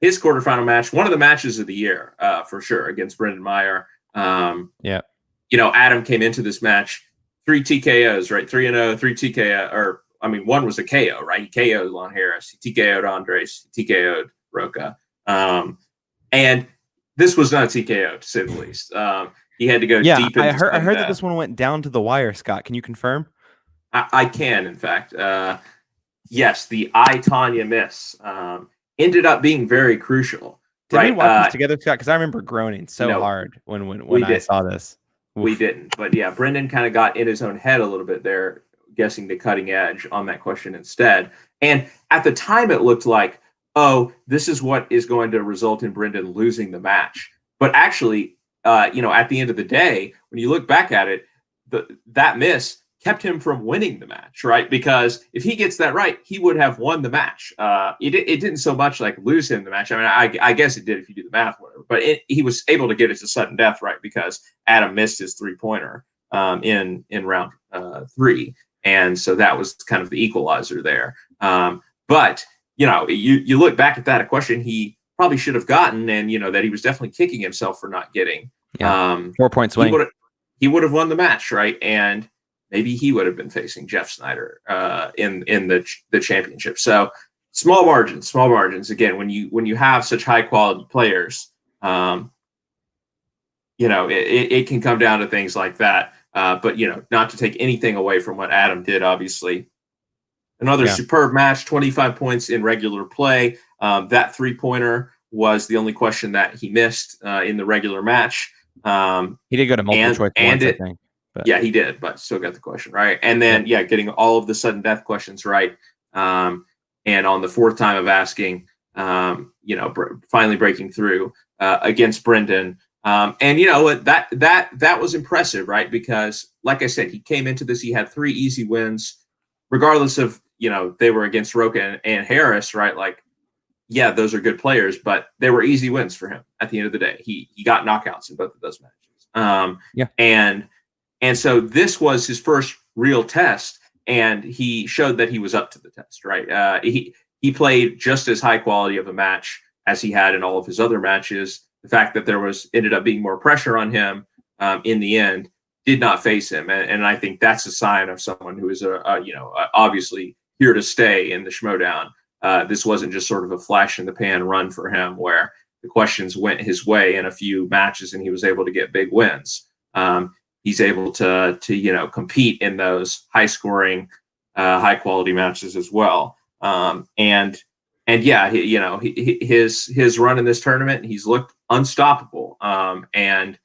his quarterfinal match, one of the matches of the year, for sure, against Brendan Meyer. Adam came into this match 3 TKOs, right? 3-0, 3 TKO, or one was a KO, right? He KO'd Lon Harris, he TKO'd Andres, he TKO'd Roca. And this was not a TKO, to say the least. He had to go deep into I heard that this one went down to the wire, Scott. Can you confirm? I can, in fact. Yes, the I, Tanya miss ended up being very crucial. Did we watch this together, Scott? Because I remember groaning hard when I saw this. Oof. We didn't. But yeah, Brendan kind of got in his own head a little bit there, guessing the cutting edge on that question instead. And at the time, it looked like, oh, this is what is going to result in Brendan losing the match. But actually, at the end of the day, when you look back at it, that miss kept him from winning the match, right? Because if he gets that right, he would have won the match. It didn't so much like lose him the match. I guess it did if you do the math, whatever. But he was able to get it to sudden death, right? Because Adam missed his 3-pointer in round 3. And so that was kind of the equalizer there. But, you look back at that, a question he probably should have gotten, and, that he was definitely kicking himself for not getting. 4-point swing. He would have won the match, right? And maybe he would have been facing Jeff Snyder in the championship. So small margins. Again, when you have such high quality players, it can come down to things like that. But not to take anything away from what Adam did, obviously. Another superb match, 25 points in regular play. That 3-pointer was the only question that he missed in the regular match. He did go to multiple choice once, I think. But. Yeah, he did, but still got the question right. And then, getting all of the sudden death questions right. And on the 4th time of asking, finally breaking through against Brendan. And that was impressive, right? Because, like I said, he came into this, he had 3 easy wins, regardless of, they were against Roca and Harris, right? Like, yeah, those are good players, but they were easy wins for him at the end of the day. He got knockouts in both of those matches. And so this was his first real test, and he showed that he was up to the test, right? He played just as high quality of a match as he had in all of his other matches. The fact that there ended up being more pressure on him in the end did not face him, and I think that's a sign of someone who is obviously here to stay in the Schmoedown. This wasn't just sort of a flash in the pan run for him, where the questions went his way in a few matches and he was able to get big wins. He's able to compete in those high scoring, high quality matches as well. His run in this tournament, he's looked unstoppable. I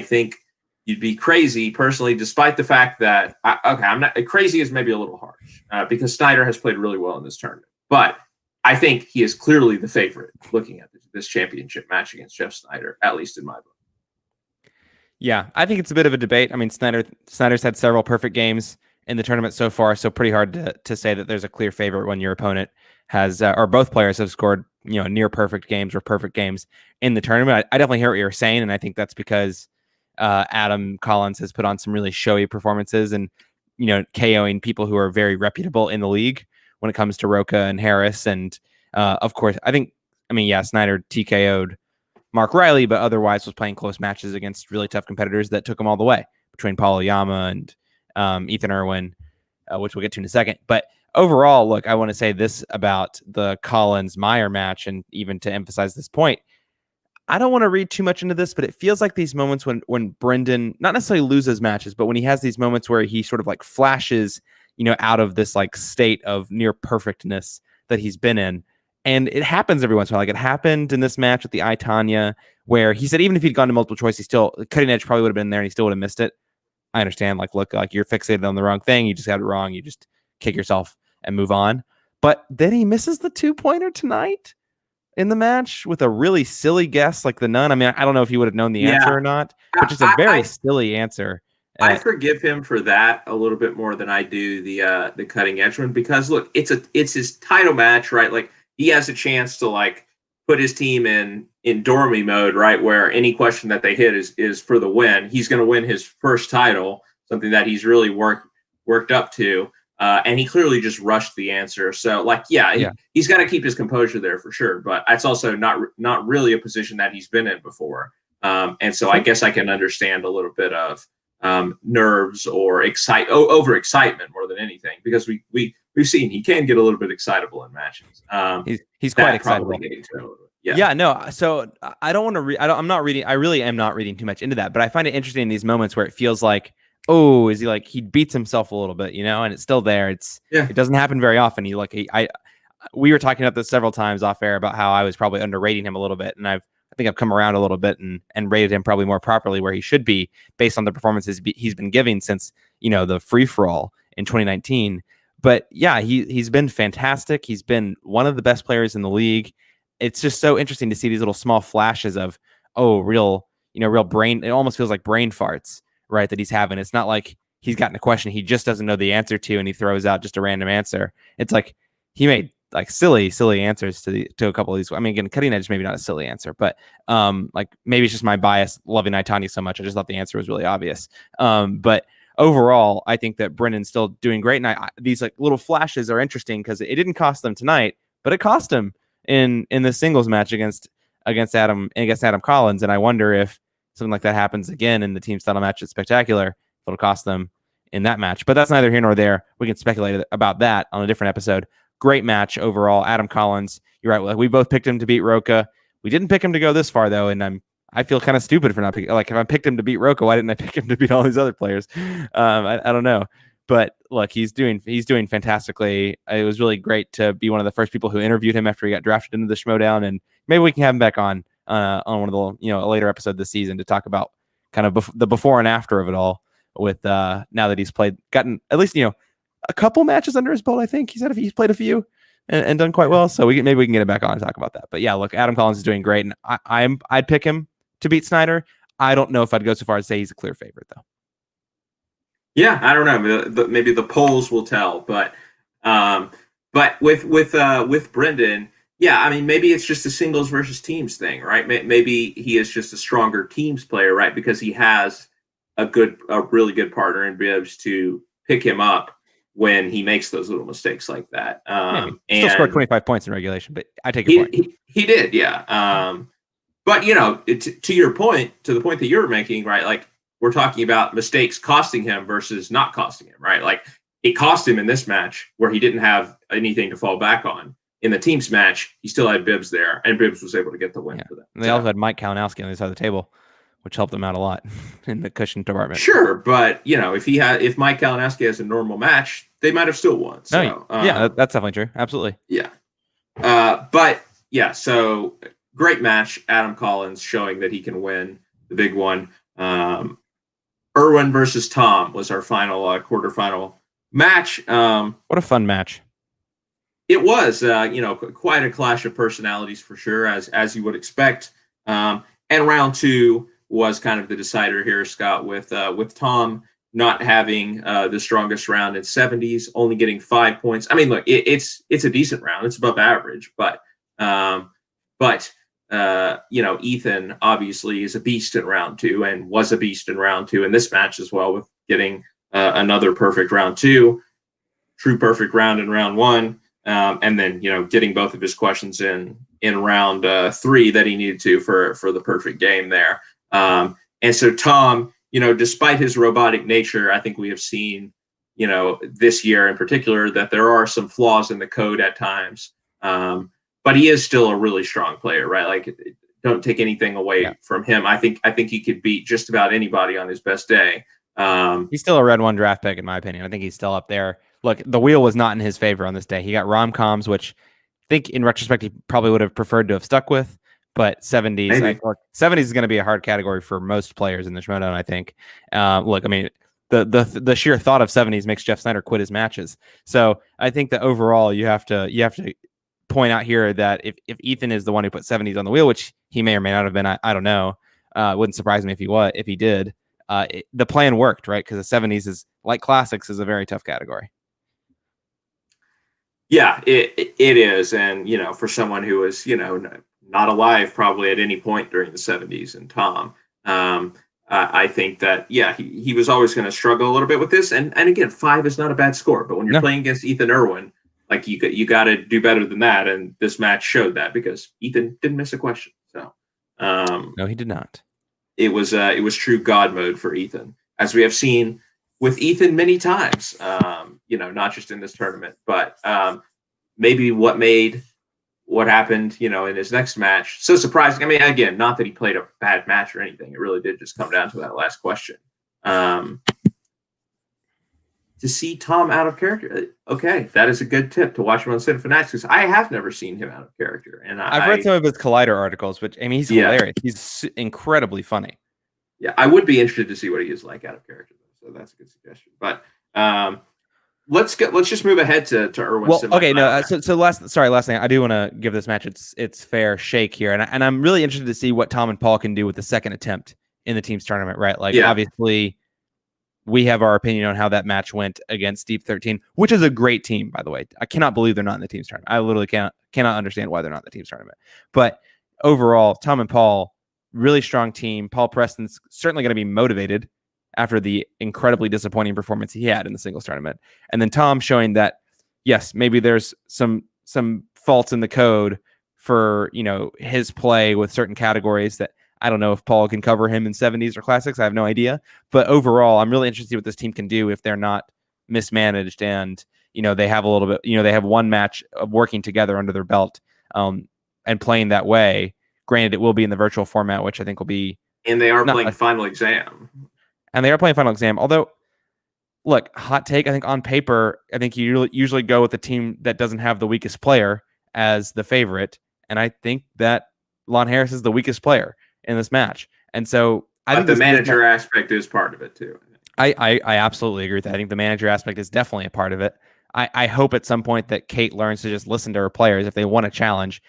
think you'd be crazy personally, despite the fact that, I'm not crazy is maybe a little harsh because Snyder has played really well in this tournament, but I think he is clearly the favorite looking at this championship match against Jeff Snyder, at least in my book. Yeah, I think it's a bit of a debate. I mean, Snyder's had several perfect games in the tournament so far, so pretty hard to say that there's a clear favorite when your opponent has, or both players have scored, near perfect games or perfect games in the tournament. I definitely hear what you're saying, and I think that's because Adam Collins has put on some really showy performances and, KOing people who are very reputable in the league when it comes to Roca and Harris. And of course, Snyder TKO'd Mark Riley, but otherwise was playing close matches against really tough competitors that took him all the way, between Paul Oyama and Ethan Irwin, which we'll get to in a second. But overall, look, I want to say this about the Collins-Meyer match, and even to emphasize this point, I don't want to read too much into this, but it feels like these moments when Brendan not necessarily loses matches, but when he has these moments where he sort of like flashes, out of this like state of near perfectness that he's been in, And it happens every once in a while. Like it happened in this match with the I, Tanya, where he said even if he'd gone to multiple choice, he still cutting edge probably would have been there and he still would have missed it. I understand. Like, look, like you're fixated on the wrong thing. You just got it wrong. You just kick yourself and move on. But then he misses the 2-pointer tonight in the match with a really silly guess like the nun. I mean, I don't know if he would have known the answer or not, but just a very silly answer. I forgive him for that a little bit more than I do the cutting edge one, because look, it's his title match, right? Like he has a chance to like put his team in dormy mode, right? Where any question that they hit is for the win. He's going to win his first title, something that he's really worked up to. And he clearly just rushed the answer. So like, he's got to keep his composure there for sure. But it's also not really a position that he's been in before. And so I guess I can understand a little bit of nerves or over excitement more than anything, because we've seen he can get a little bit excitable in matches. He's quite excitable. Yeah. No. So I don't want to read. I'm not reading. I really am not reading too much into that. But I find it interesting in these moments where it feels like, oh, is he like he beats himself a little bit, and it's still there. It doesn't happen very often. We were talking about this several times off air about how I was probably underrating him a little bit, and I think I've come around a little bit and rated him probably more properly where he should be based on the performances he's been giving since the free for all in 2019. But yeah, he's been fantastic. He's been one of the best players in the league. It's just so interesting to see these little small flashes of real brain. It almost feels like brain farts, right? That he's having. It's not like he's gotten a question he just doesn't know the answer to and he throws out just a random answer. It's like he made like silly answers to a couple of these. I mean, again, cutting edge maybe not a silly answer, but like maybe it's just my bias loving Itanya so much. I just thought the answer was really obvious. But overall, I think that Brendan's still doing great. And these like little flashes are interesting because it didn't cost them tonight, but it cost him in the singles match against Adam Collins. And I wonder if something like that happens again in the team title match at Spectacular, it'll cost them in that match. But that's neither here nor there. We can speculate about that on a different episode. Great match overall. Adam Collins, you're right. Like we both picked him to beat Roca. We didn't pick him to go this far though, and I feel kind of stupid for not picking. Like if I picked him to beat Roca, why didn't I pick him to beat all these other players? I don't know. But look, he's doing fantastically. It was really great to be one of the first people who interviewed him after he got drafted into the Schmoedown, and maybe we can have him back on one of the a later episode this season to talk about kind of the before and after of it all. With now that he's gotten at least a couple matches under his belt, I think he's played a few and done quite well. So maybe we can get him back on and talk about that. But yeah, look, Adam Collins is doing great, and I'd pick him to beat Snyder. I don't know if I'd go so far as to say he's a clear favorite though. Yeah, I don't know. Maybe the polls will tell, but with Brendan, yeah, I mean maybe it's just a singles versus teams thing, right? Maybe he is just a stronger teams player, right? Because he has a really good partner in Bibbs to pick him up when he makes those little mistakes like that. And still scored 25 points in regulation, but I take your point. He did, yeah. But to your point, to the point that you were making, right? Like we're talking about mistakes costing him versus not costing him, right? Like it cost him in this match where he didn't have anything to fall back on. In the teams match, he still had Bibbs there, and Bibbs was able to get the win for that. And they also had Mike Kalinowski on the other side of the table, which helped them out a lot in the cushion department. Sure, but if Mike Kalinowski has a normal match, they might have still won. So, that's definitely true. Absolutely. Yeah. So great match. Adam Collins showing that he can win the big one. Irwin versus Tom was our final quarterfinal match. What a fun match. It was, quite a clash of personalities for sure, as you would expect. And round two was kind of the decider here, Scott, with Tom not having the strongest round in 70s, only getting 5 points. I mean, look, it's a decent round. It's above average, but Ethan obviously is a beast in round two and was a beast in round two in this match as well, with getting another perfect round two, true perfect round in round one, and then getting both of his questions in round three that he needed to for the perfect game there. And so Tom, despite his robotic nature, I think we have seen, this year in particular, that there are some flaws in the code at times. But he is still a really strong player, right? Like, don't take anything away from him. I think he could beat just about anybody on his best day. He's still a red one draft pick, in my opinion. I think he's still up there. Look, the wheel was not in his favor on this day. He got rom-coms, which think in retrospect he probably would have preferred to have stuck with. But 70s, 70s is going to be a hard category for most players in the Schmoedown, I think. Look, I mean, the sheer thought of 70s makes Jeff Snyder quit his matches. So I think that overall you have to point out here that if Ethan is the one who put 70s on the wheel, which he may or may not have been, I don't know. It wouldn't surprise me if he did. The plan worked, right? Because the 70s is like classics is a very tough category. Yeah, it is, and for someone who was not alive probably at any point during the 70s, and Tom, I think that he was always going to struggle a little bit with this, and again, 5 is not a bad score, but when you're playing against Ethan Irwin, like you got to do better than that, and this match showed that because Ethan didn't miss a question. So no, he did not. It was true God mode for Ethan, as we have seen with Ethan many times. Not just in this tournament, but maybe what happened, in his next match so surprising. I mean, again, not that he played a bad match or anything. It really did just come down to that last question. To see Tom out of character, okay, that is a good tip to watch him on Sin Fanatics, because I have never seen him out of character. And I've read some of his Collider articles, which I mean, he's hilarious. He's incredibly funny. Yeah, I would be interested to see what he is like out of character. So that's a good suggestion. But let's just move ahead to Irwin. Well, okay, no. So last thing, I do want to give this match its fair shake here, and I'm really interested to see what Tom and Paul can do with the second attempt in the team's tournament, right? Like, obviously, we have our opinion on how that match went against Deep 13, which is a great team, by the way. I cannot believe they're not in the team's tournament. I literally cannot understand why they're not in the team's tournament. But overall, Tom and Paul, really strong team. Paul Preston's certainly going to be motivated after the incredibly disappointing performance he had in the singles tournament. And then Tom showing that, yes, maybe there's some faults in the code for, his play with certain categories that I don't know if Paul can cover him in 70s or classics. I have no idea. But overall, I'm really interested to see what this team can do if they're not mismanaged and, they have a little bit, they have one match of working together under their belt and playing that way. Granted, it will be in the virtual format, which I think will be. And they are playing Final Exam. And they are playing Final Exam. Although, look, hot take, I think on paper, I think you usually go with the team that doesn't have the weakest player as the favorite. And I think that Lon Harris is the weakest player in this match. And so I think the manager aspect is part of it too. I absolutely agree with that. I think the manager aspect is definitely a part of it. I hope at some point that Kate learns to just listen to her players. If they want to challenge.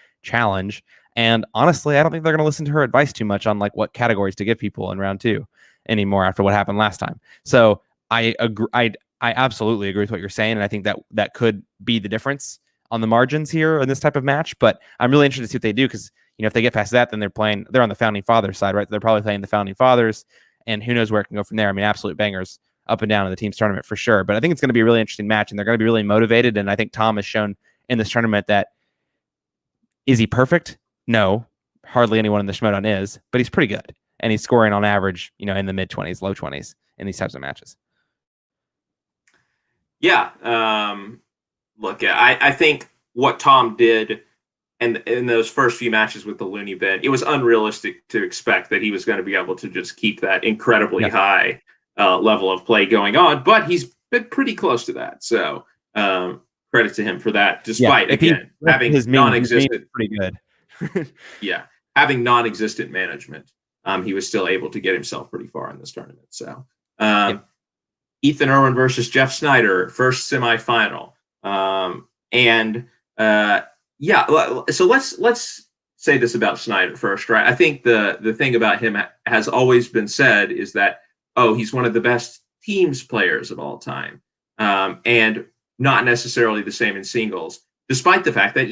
And honestly, I don't think they're going to listen to her advice too much on like what categories to give people in round 2 anymore after what happened last time. So I agree. I absolutely agree with what you're saying. And I think that could be the difference on the margins here in this type of match. But I'm really interested to see what they do, because if they get past that, then they're on the Founding Fathers side, right? They're probably playing the Founding Fathers, and who knows where it can go from there. I mean, absolute bangers up and down in the team's tournament for sure. But I think it's going to be a really interesting match, and they're going to be really motivated. And I think Tom has shown in this tournament that, is he perfect? No, hardly anyone in the Schmoedown is, but he's pretty good. And he's scoring on average, in the mid-20s, low 20s in these types of matches. Yeah. I think what Tom did, and in those first few matches with the Looney Bin, it was unrealistic to expect that he was going to be able to just keep that incredibly high level of play going on. But he's been pretty close to that. So credit to him for that, despite, again, having non-existent. Pretty good. Having non-existent management. He was still able to get himself pretty far in this tournament. So Ethan Irwin versus Jeff Snyder, first semifinal. So let's say this about Snyder first, right? I think the thing about him has always been said is that, he's one of the best teams players of all time. And not necessarily the same in singles, despite the fact that,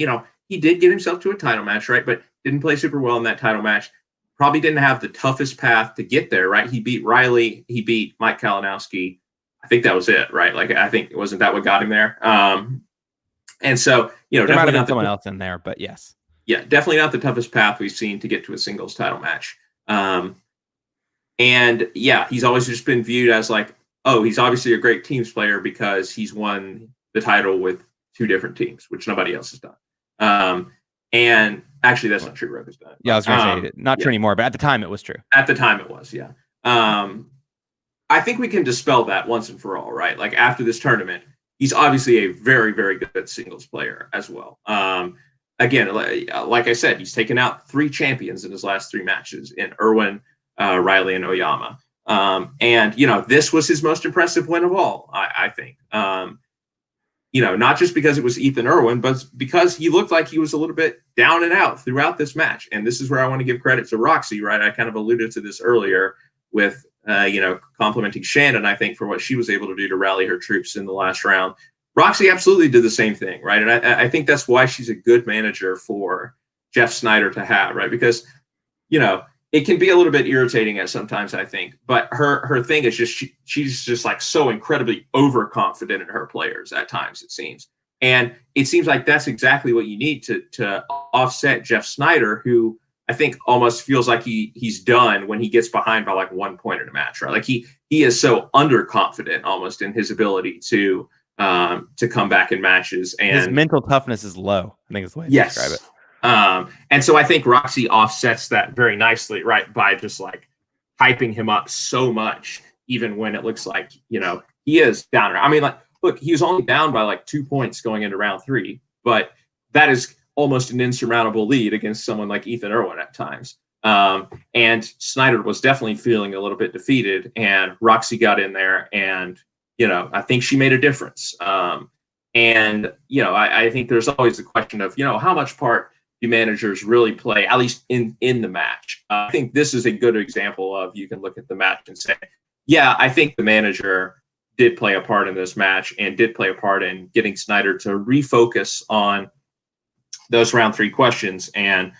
he did get himself to a title match, right? But didn't play super well in that title match. Probably didn't have the toughest path to get there, right? He beat Riley. He beat Mike Kalinowski. I think that was it, right? Like, I think, wasn't that what got him there? And so, there might have been someone else in there, but yes. Yeah, definitely not the toughest path we've seen to get to a singles title match. He's always just been viewed as like, he's obviously a great teams player because he's won the title with 2 different teams, which nobody else has done. And actually, that's not true. Roka's done. Yeah, I was going to say, not true anymore, but at the time it was true. At the time it was, yeah. I think we can dispel that once and for all, right? Like, after this tournament, he's obviously a very, very good singles player as well. again, like I said, he's taken out 3 champions in his last 3 matches in Irwin, Riley, and Oyama. And this was his most impressive win of all, I think. Not just because it was Ethan Irwin, but because he looked like he was a little bit down and out throughout this match. And this is where I want to give credit to Roxy, right? I kind of alluded to this earlier with, complimenting Shannon, I think, for what she was able to do to rally her troops in the last round. Roxy absolutely did the same thing, right? And I think that's why she's a good manager for Jeff Snyder to have, right? Because, it can be a little bit irritating at sometimes, I think, but her thing is just she's just like so incredibly overconfident in her players at times, it seems. And it seems like that's exactly what you need to offset Jeff Snyder, who I think almost feels like he's done when he gets behind by like 1 point in a match, right? Like he is so underconfident almost in his ability to come back in matches, and his mental toughness is low, I think is the way to describe it. And so I think Roxy offsets that very nicely, right, by just like hyping him up so much, even when it looks like, he is down. I mean, like, look, he was only down by like 2 points going into round 3, but that is almost an insurmountable lead against someone like Ethan Irwin at times. And Snyder was definitely feeling a little bit defeated, and Roxy got in there, and, I think she made a difference. And, I think there's always the question of, how much part do managers really play, at least in the match. I think this is a good example of, you can look at the match and say, yeah, I think the manager did play a part in this match and did play a part in getting Snyder to refocus on those round 3 questions and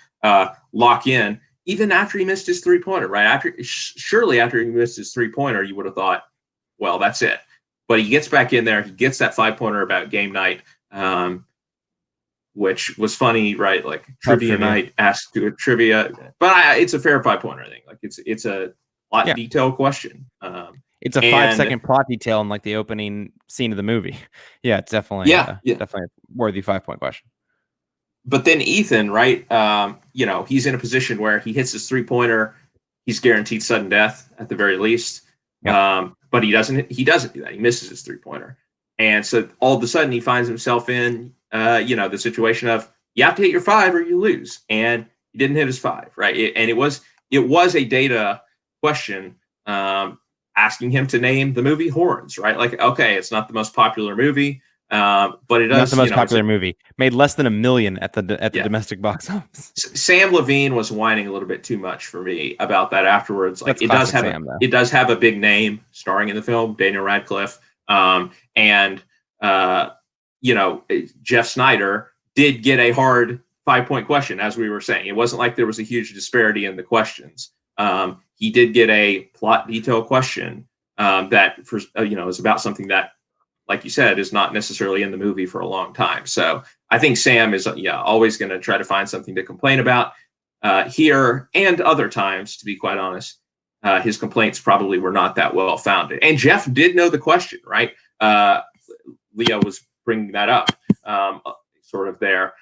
lock in, even after he missed his 3-pointer, right? Surely after he missed his 3-pointer, you would have thought, well, that's it. But he gets back in there. He gets that 5-pointer about game night, which was funny, right? Like trivia night, asked to a trivia, but it's a fair 5-pointer, I think. Like it's a lot detailed question. It's a 5-second plot detail in like the opening scene of the movie. Yeah, it's definitely definitely a worthy 5-point question. But then Ethan, right? He's in a position where he hits his 3-pointer, he's guaranteed sudden death at the very least. Yep. But he doesn't do that. He misses his 3-pointer. And so all of a sudden he finds himself in, the situation of, you have to hit your 5 or you lose. And he didn't hit his 5, right? It was a data question, asking him to name the movie Horns, right? Like, okay, it's not the most popular movie, but it does. Not the most popular movie. Made less than $1 million at the domestic box office. Sam Levine was whining a little bit too much for me about that afterwards. Like, it does have a big name starring in the film, Daniel Radcliffe, and Jeff Snyder did get a hard 5-point question, as we were saying. It wasn't like there was a huge disparity in the questions. He did get a plot detail question that is about something that, like you said, is not necessarily in the movie for a long time. So I think Sam is always going to try to find something to complain about here and other times, to be quite honest. His complaints probably were not that well founded. And Jeff did know the question, right? Leah was bringing that up sort of there.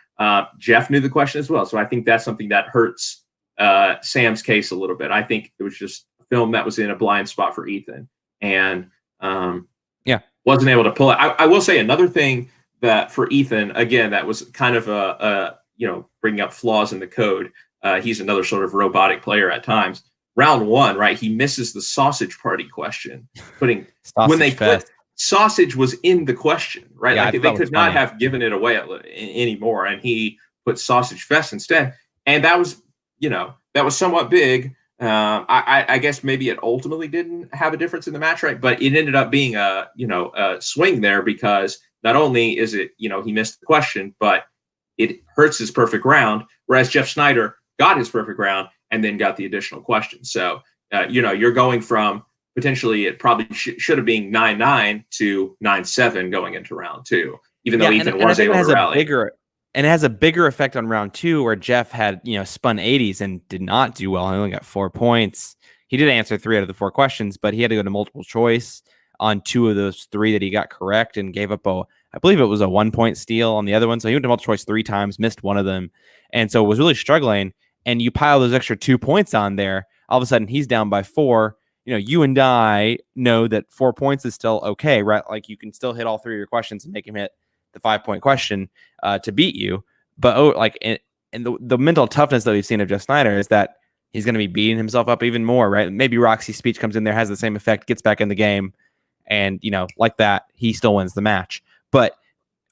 Jeff knew the question as well. So I think that's something that hurts Sam's case a little bit. I think it was just a film that was in a blind spot for Ethan, and wasn't able to pull it. I will say another thing that for Ethan, again, that was kind of bringing up flaws in the code. He's another sort of robotic player at times. Round 1, right? He misses the sausage party question. Sausage was in the question, right? Like they could not have given it away anymore, and he put sausage fest instead. And that was somewhat big. I guess maybe it ultimately didn't have a difference in the match, right? But it ended up being a swing there, because not only is it, he missed the question, but it hurts his perfect round, whereas Jeff Snyder got his perfect round and then got the additional question. So, you're going from potentially it probably should have been 9-9 to 9-7 going into round 2, even though Ethan was able to rally. And it has a bigger effect on round 2, where Jeff had, spun 80s and did not do well. He only got 4 points. He did answer 3 out of the 4 questions, but he had to go to multiple choice on 2 of those 3 that he got correct, and gave up I believe it was a 1-point steal on the other one. So he went to multiple choice 3 times, missed one of them. And so was really struggling. And you pile those extra 2 points on there, all of a sudden he's down by 4. You and I know that 4 points is still okay, right? Like, you can still hit all 3 of your questions and make him hit the 5-point question to beat you. But and the mental toughness that we've seen of Jeff Snyder is that he's going to be beating himself up even more, right? Maybe Roxy's speech comes in there, has the same effect, gets back in the game, and like that, he still wins the match. But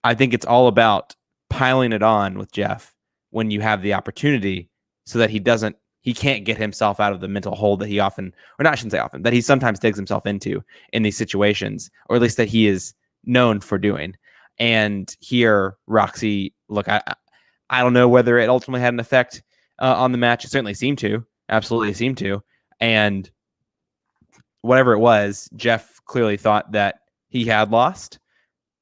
I think it's all about piling it on with Jeff when you have the opportunity, so that he can't get himself out of the mental hole that he often, or not, I shouldn't say often, that he sometimes digs himself into in these situations, or at least that he is known for doing. And here, Roxy, look, I don't know whether it ultimately had an effect on the match. It certainly seemed to, absolutely seemed to. And whatever it was, Jeff clearly thought that he had lost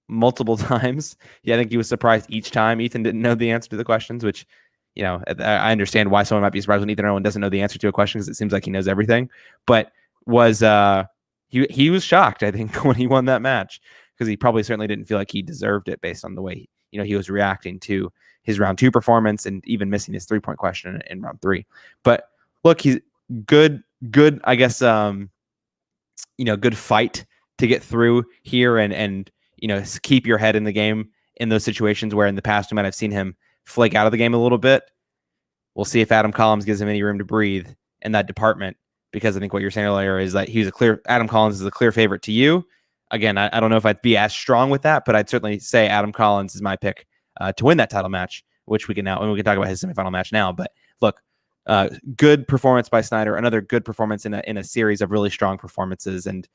multiple times. Yeah, I think he was surprised each time Ethan didn't know the answer to the questions, which, I understand why someone might be surprised when Ethan Irwin doesn't know the answer to a question, because it seems like he knows everything. But he was shocked, I think, when he won that match, because he probably certainly didn't feel like he deserved it based on the way he was reacting to his round 2 performance and even missing his 3-point question in round 3. But look, he's good, I guess, good fight to get through here and keep your head in the game in those situations where in the past we might have seen him flake out of the game a little bit. We'll see if Adam Collins gives him any room to breathe in that department, because I think what you're saying earlier is that Adam Collins is a clear favorite to you. Again, I don't know if I'd be as strong with that, but I'd certainly say Adam Collins is my pick to win that title match, which we can talk about his semifinal match now. But look, good performance by Snyder, another good performance in a series of really strong performances, and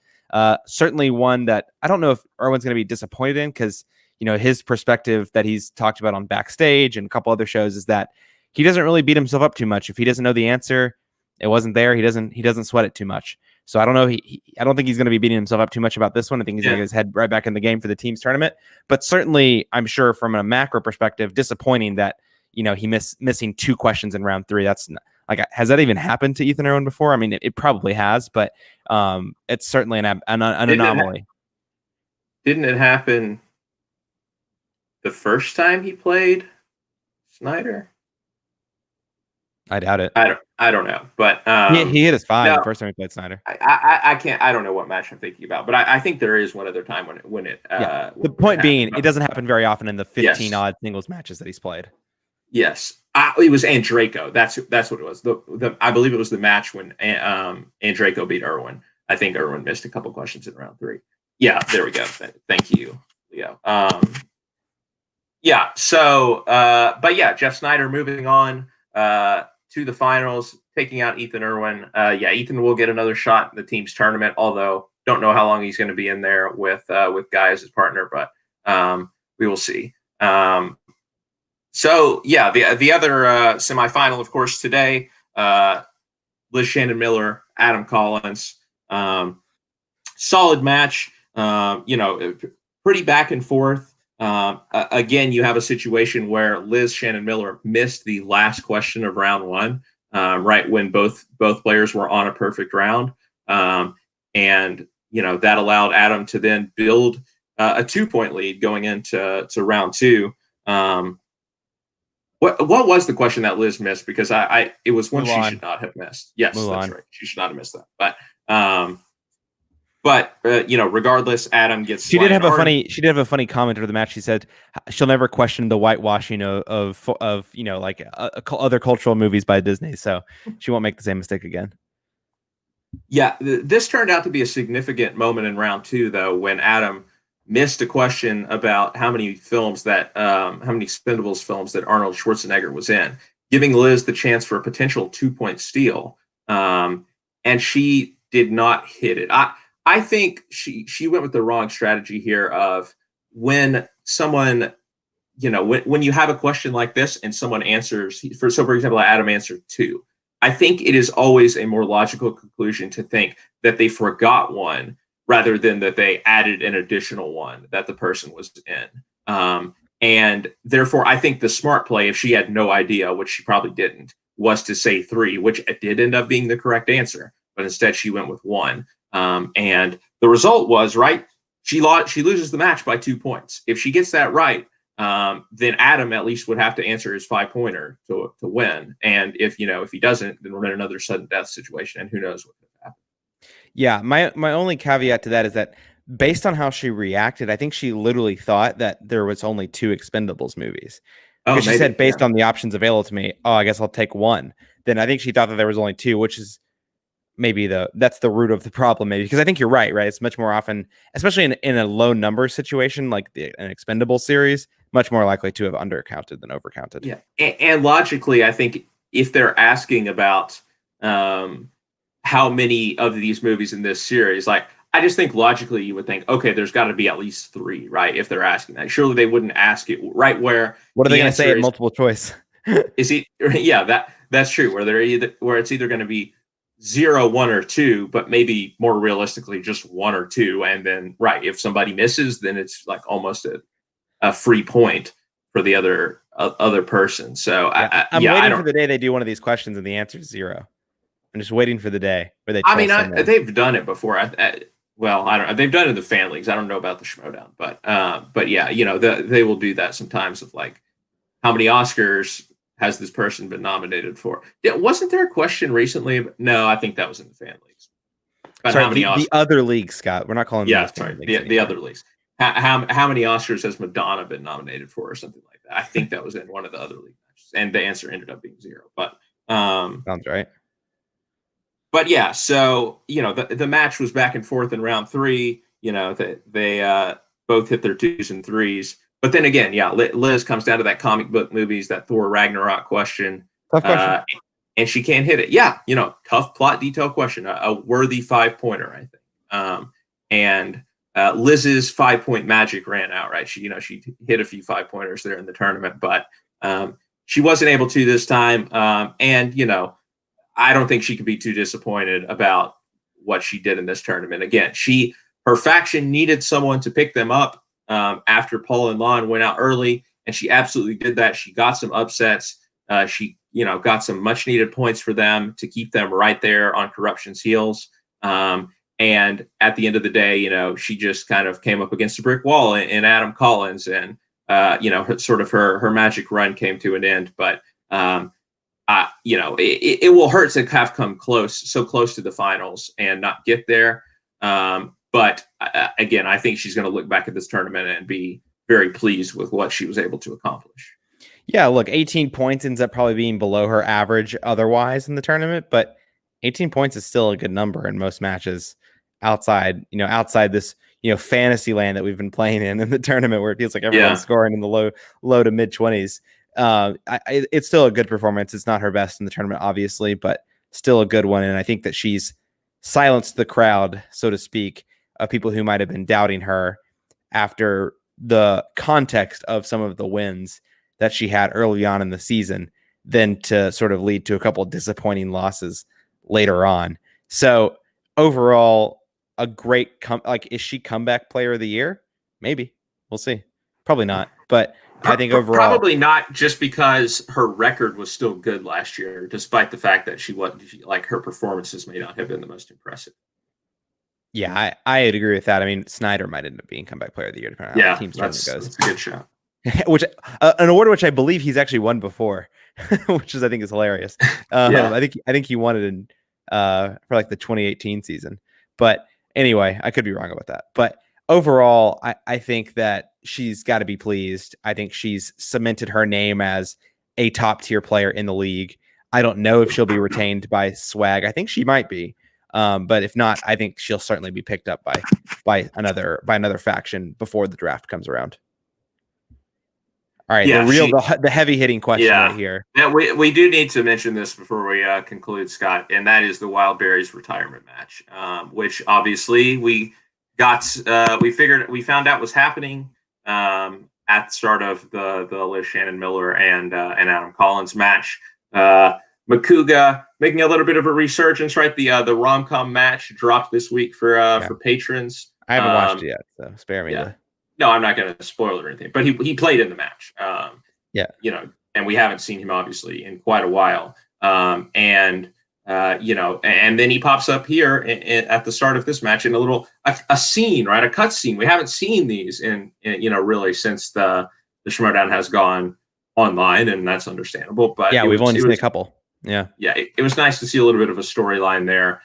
certainly one that I don't know if Irwin's going to be disappointed in, because his perspective that he's talked about on Backstage and a couple other shows is that he doesn't really beat himself up too much. If he doesn't know the answer, it wasn't there, he doesn't sweat it too much. So I don't know. I don't think he's going to be beating himself up too much about this one. I think he's going to get his head right back in the game for the team's tournament. But certainly, I'm sure from a macro perspective, disappointing that he missing 2 questions in round 3. That's like, has that even happened to Ethan Irwin before? I mean, it probably has, but it's certainly an anomaly. Didn't it happen the first time he played Snyder? I doubt it. I don't know, but he hit his 5 the first time he played Snyder. I can't. I don't know what match I'm thinking about, but I think there is one other time when it. The point being, it doesn't happen very often in the 15 odd singles matches that he's played. Yes, it was Andreyko. That's what it was. I believe it was the match when Andreyko beat Irwin. I think Irwin missed a couple questions in round 3. Yeah, there we go. Thank you, Leo. Yeah. So, but yeah, Jeff Snyder moving on to the finals, taking out Ethan Irwin. Ethan will get another shot in the team's tournament, although don't know how long he's going to be in there with Guy as his partner, but we will see. So yeah, the other semifinal, of course, today, Liz Shannon Miller, Adam Collins, solid match. Pretty back and forth. Again, you have a situation where Liz Shannon Miller missed the last question of round 1, right when both players were on a perfect round, and that allowed Adam to then build a 2-point lead going into round 2. What was the question that Liz missed? Because it was one she should not have missed. Yes, that's right. She should not have missed that. But regardless, Adam gets. She did have a funny comment over the match. She said she'll never question the whitewashing of other cultural movies by Disney, so she won't make the same mistake again. Yeah, this turned out to be a significant moment in round 2, though, when Adam missed a question about how many Expendables films that Arnold Schwarzenegger was in, giving Liz the chance for a potential 2-point steal, and she did not hit it. I think she went with the wrong strategy here of when someone, when you have a question like this and someone answers, for example, Adam answered 2. I think it is always a more logical conclusion to think that they forgot one rather than that they added an additional one that the person was in. And therefore, I think the smart play, if she had no idea, which she probably didn't, was to say 3, which did end up being the correct answer. But instead, she went with 1. And the result was, right, she loses the match by 2 points. If she gets that right, then Adam at least would have to answer his 5-pointer to win. And if he doesn't, then we're in another sudden death situation, and who knows what could happen. Yeah, my only caveat to that is that based on how she reacted, I think she literally thought that there was only 2 Expendables movies. Oh, Because she maybe. said based on the options available to me, I guess I'll take one. Then I think she thought that there was only two, which is maybe that's the root of the problem, maybe. Because I think you're right? It's much more often, especially in a low number situation like an expendable series, much more likely to have undercounted than overcounted. Yeah, and logically, I think if they're asking about how many of these movies in this series, like I just think logically you would think, okay, there's got to be at least 3, right? If they're asking that, surely they wouldn't ask it right where what are the they going to say answer at is multiple choice? is he? Yeah, that's true. Where it's either going to be 0, 1, or 2, but maybe more realistically just 1 or 2, and then right if somebody misses, then it's like almost a free point for the other person. So I'm I waiting don't. for the day they do one of these questions and the answer is 0. I'm just waiting for the day where they I troll mean, someone. they've done it before. Well, I don't. They've done it in the fan leagues. I don't know about the Schmoedown, but yeah, they will do that sometimes. Of like, how many Oscars has this person been nominated for? Yeah, wasn't there a question recently? No, I think that was in the fan leagues. But sorry, how many the other leagues, Scott. We're not calling them Yeah, the fan sorry, leagues the anymore. other leagues. How many Oscars has Madonna been nominated for, or something like that? I think that was in one of the other league matches, and the answer ended up being 0. Sounds right. But yeah, so the match was back and forth in round 3. They both hit their 2s and 3s. But then again, yeah, Liz comes down to that comic book movies, that Thor Ragnarok question. Tough question. And she can't hit it. Yeah, tough plot detail question, a worthy 5-pointer, I think. And Liz's 5-point magic ran out, right? She hit a few 5-pointers there in the tournament, but she wasn't able to this time. And I don't think she could be too disappointed about what she did in this tournament. Again, her faction needed someone to pick them up after Paul and Lon went out early, and she absolutely did that. She got some upsets. She got some much needed points for them to keep them right there on Corruption's heels. And at the end of the day, she just kind of came up against a brick wall in Adam Collins, and her magic run came to an end. But it will hurt to have come so close to the finals and not get there. But again, I think she's going to look back at this tournament and be very pleased with what she was able to accomplish. Yeah, look, 18 points ends up probably being below her average otherwise in the tournament, but 18 points is still a good number in most matches outside this, fantasy land that we've been playing in the tournament where it feels like everyone's scoring in the low to mid 20s. It's still a good performance. It's not her best in the tournament, obviously, but still a good one. And I think that she's silenced the crowd, so to speak, of people who might have been doubting her after the context of some of the wins that she had early on in the season, then to sort of lead to a couple of disappointing losses later on. So overall, a great is she comeback player of the year? Maybe. We'll see. Probably not. But I think overall, probably not, just because her record was still good last year, despite the fact that her performances may not have been the most impressive. Yeah, I'd agree with that. I mean, Snyder might end up being comeback player of the year, depending on how the team's tournament goes. That's a good shot. Which an award which I believe he's actually won before, which I think is hilarious. I think he won it in for like the 2018 season. But anyway, I could be wrong about that. But overall, I think that she's got to be pleased. I think she's cemented her name as a top tier player in the league. I don't know if she'll be retained by Swag. I think she might be. But if not, I think she'll certainly be picked up by another faction before the draft comes around. All right, the heavy hitting question right here. Yeah, we do need to mention this before we conclude, Scott, and that is the Wild Berries retirement match, which obviously we found out was happening at the start of the Liz Shannon Miller and Adam Collins match. Makuga making a little bit of a resurgence, right? The rom-com match dropped this week for patrons. I haven't watched it yet, so spare me. Yeah. No, I'm not going to spoil it or anything, but he played in the match. And we haven't seen him obviously in quite a while. And then he pops up here at the start of this match in a scene, right? A cut scene. We haven't seen these in really since the Schmoedown has gone online, and that's understandable. But we've only seen a couple. Yeah. It was nice to see a little bit of a storyline there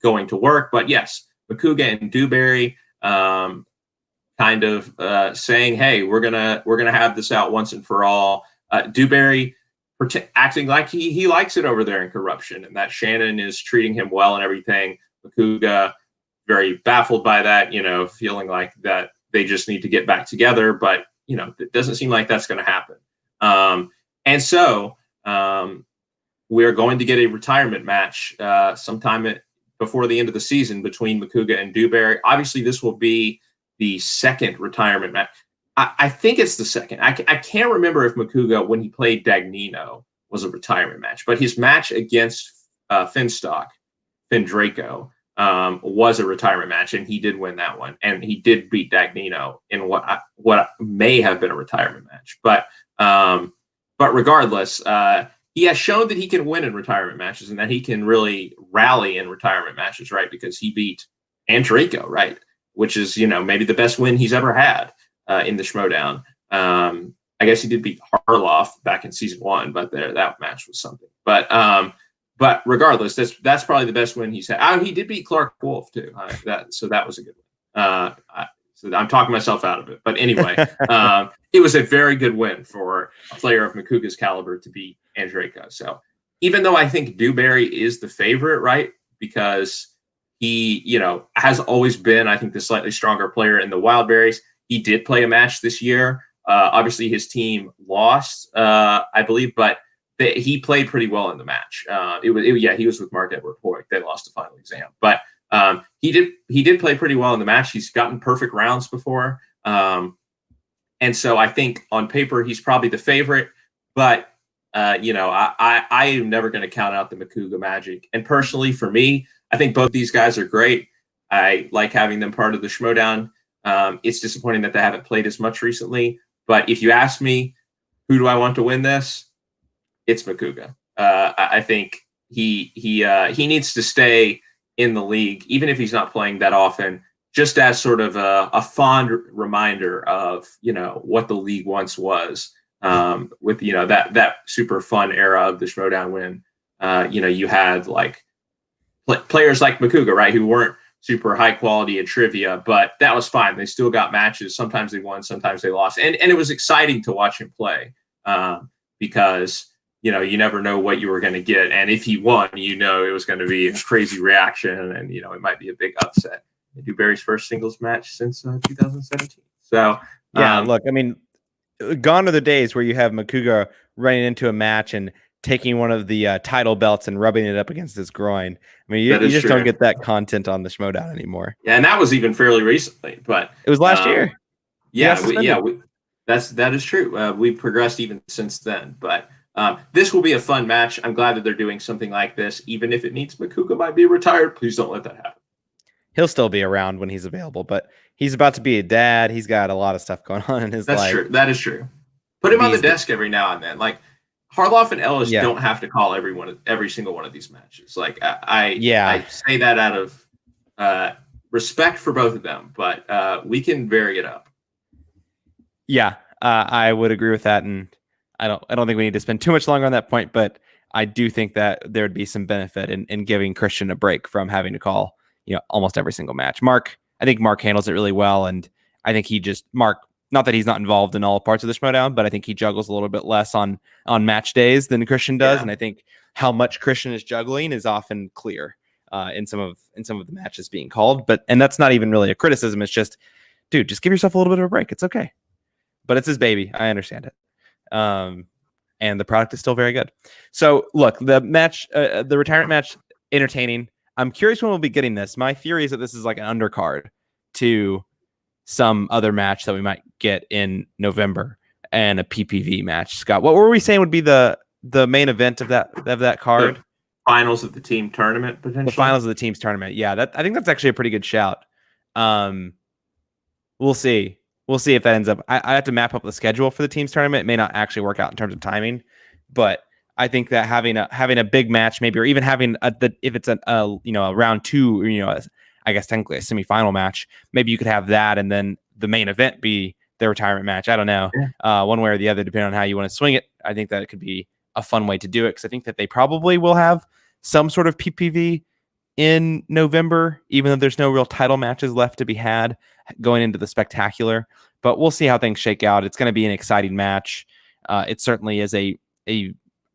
going to work. But yes, Makuga and Dewberry kind of saying, hey, we're gonna have this out once and for all. Dewberry acting like he likes it over there in corruption, and that Shannon is treating him well and everything. Makuga very baffled by that, feeling like that they just need to get back together, but it doesn't seem like that's going to happen. And so we're going to get a retirement match sometime before the end of the season between Makuga and Dewberry. Obviously, this will be the second retirement match. I think it's the second. I can't remember if Makuga, when he played Dagnino, was a retirement match, but his match against Finn Draco, was a retirement match, and he did win that one, and he did beat Dagnino in what may have been a retirement match. But regardless, he has shown that he can win in retirement matches and that he can really rally in retirement matches, right? Because he beat Draco, right? Which is, maybe the best win he's ever had in the Schmoedown. I guess he did beat Harloff back in season 1, but that match was something. But regardless, that's probably the best win he's had. He did beat Clark Wolf too. So that was a good one. So I'm talking myself out of it. But anyway, it was a very good win for a player of Makuga's caliber to beat Draco. So even though I think Dewberry is the favorite, right? Because he, has always been, I think, the slightly stronger player in the Wildberries. He did play a match this year. Obviously, his team lost, I believe, but he played pretty well in the match. He was with Mark Edward Hoyt. They lost the final exam, but he did play pretty well in the match. He's gotten perfect rounds before, and so I think on paper he's probably the favorite. But I am never going to count out the Makuga magic. And personally, for me, I think both these guys are great. I like having them part of the Schmoedown. It's disappointing that they haven't played as much recently. But if you ask me, who do I want to win this? It's Makuga. I think he needs to stay in the league, even if he's not playing that often, just as sort of a fond reminder of what the league once was, with that super fun era of the Schmoedown when you had like players like Makuga, right, who weren't super high quality in trivia, but that was fine. They still got matches. Sometimes they won, sometimes they lost, and it was exciting to watch him play because you never know what you were going to get, and if he won, it was going to be a crazy reaction, and it might be a big upset. Dewberry's first singles match since 2017. So yeah, look, I mean, gone are the days where you have Makuga running into a match and taking one of the title belts and rubbing it up against his groin. I mean, you just don't get that content on the Schmoedown anymore. Yeah, and that was even fairly recently, but it was last year. That is true. We've progressed even since then, but this will be a fun match. I'm glad that they're doing something like this, even if it means Makuga might be retired. Please don't let that happen. He'll still be around when he's available, but he's about to be a dad. He's got a lot of stuff going on in his life. That's true. That is true. Put him on the desk every now and then. Like Harloff and Ellis don't have to call every single one of these matches. Like I say that out of respect for both of them, but we can vary it up. Yeah, I would agree with that, and I don't think we need to spend too much longer on that point, but I do think that there would be some benefit in giving Christian a break from having to call almost every single match. I think Mark handles it really well, and I think Mark, not that he's not involved in all parts of the Schmoedown, but I think he juggles a little bit less on match days than Christian does, and I think how much Christian is juggling is often clear in some of the matches being called. And that's not even really a criticism. It's just, dude, just give yourself a little bit of a break. It's okay. But it's his baby. I understand it. And the product is still very good. So look, the match, the retirement match, entertaining. I'm curious when we'll be getting this. My theory is that this is like an undercard to some other match that we might get in November and a PPV match. Scott, what were we saying would be the main event of that card? The finals of the team tournament, potentially. The finals of the team's tournament. Yeah, I think that's actually a pretty good shout. We'll see. We'll see if that ends up. I have to map up the schedule for the team's tournament. It may not actually work out in terms of timing, but I think that having a big match, maybe, or even having if it's a round two, I guess technically a semifinal match, maybe you could have that, and then the main event be the retirement match. I don't know, one way or the other, depending on how you want to swing it. I think that it could be a fun way to do it, because I think that they probably will have some sort of PPV in November, even though there's no real title matches left to be had going into the spectacular. But we'll see how things shake out. It's going to be an exciting match. it certainly is a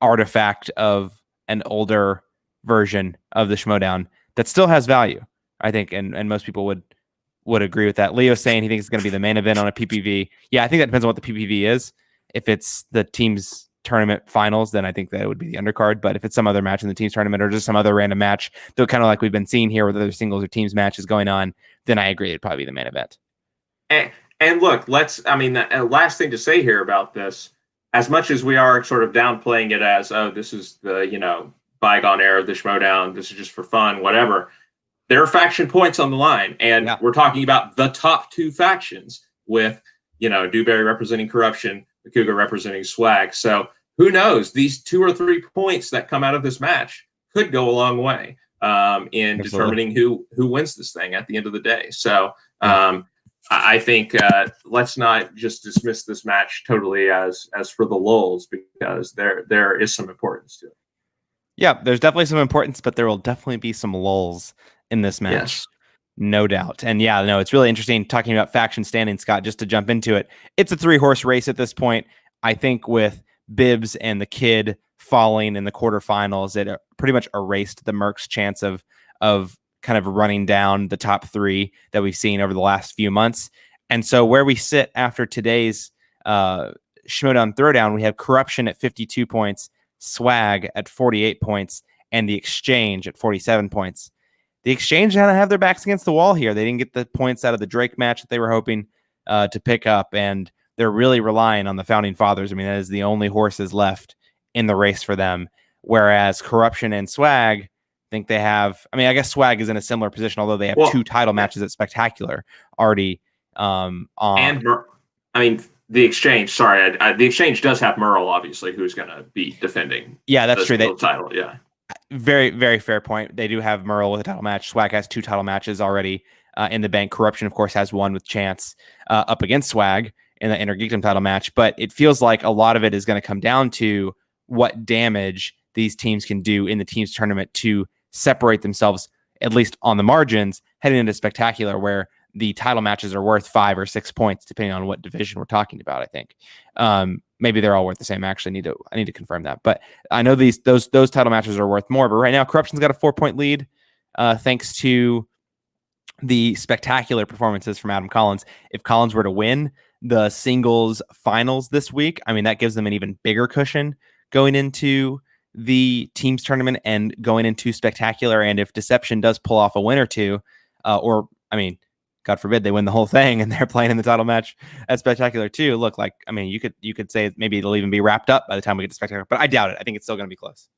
artifact of an older version of the Schmoedown that still has value, I think, and most people would agree with that. Leo's saying he thinks it's going to be the main event on a PPV. Yeah, I think that depends on what the PPV is. If it's the team's tournament finals, then I think that would be the undercard. But if it's some other match in the team's tournament or just some other random match, though, kind of like we've been seeing here with other singles or teams matches going on, then I agree it'd probably be the main event. And look, the last thing to say here about this, as much as we are sort of downplaying it as, oh, this is the, bygone era of the Schmoedown, this is just for fun, whatever. There are faction points on the line, and we're talking about the top two factions with, Dewberry representing Corruption, the Cougar representing Swag. So who knows? These 2 or 3 points that come out of this match could go a long way in determining who wins this thing at the end of the day. So I think let's not just dismiss this match totally as for the lulz, because there is some importance to it. Yeah, there's definitely some importance, but there will definitely be some lulz in this match. Yes. No doubt. And it's really interesting talking about faction standing, Scott, just to jump into it. It's a 3-horse race at this point. I think with Bibbs and the Kid falling in the quarterfinals, it pretty much erased the Mercs' chance of kind of running down the top 3 that we've seen over the last few months. And so where we sit after today's Schmoedown Throwdown, we have Corruption at 52 points, Swag at 48 points, and the Exchange at 47 points. The Exchange had to have their backs against the wall here. They didn't get the points out of the Drake match that they were hoping to pick up, and they're really relying on the Founding Fathers. I mean, that is the only horses left in the race for them, whereas Corruption and Swag think they have, I guess Swag is in a similar position, although they have 2 title matches at Spectacular already on. And the Exchange, sorry, the Exchange does have Merle, obviously, who's going to be defending. Yeah, that's true. The title, yeah. Very, very fair point. They do have Merle with a title match. Swag has 2 title matches already in the bank. Corruption, of course, has one with Chance up against Swag in the Intergeekdom title match. But it feels like a lot of it is going to come down to what damage these teams can do in the team's tournament to separate themselves, at least on the margins, heading into Spectacular, where the title matches are worth 5 or 6 points, depending on what division we're talking about. I think maybe they're all worth the same. Actually, I need to confirm that, but I know those title matches are worth more. But right now, Corruption's got a 4-point lead, thanks to the spectacular performances from Adam Collins. If Collins were to win the singles finals this week, that gives them an even bigger cushion going into the teams tournament and going into Spectacular. And if Deception does pull off a win or two, God forbid they win the whole thing and they're playing in the title match at Spectacular too. Look, you could say maybe it'll even be wrapped up by the time we get to Spectacular, but I doubt it. I think it's still going to be close.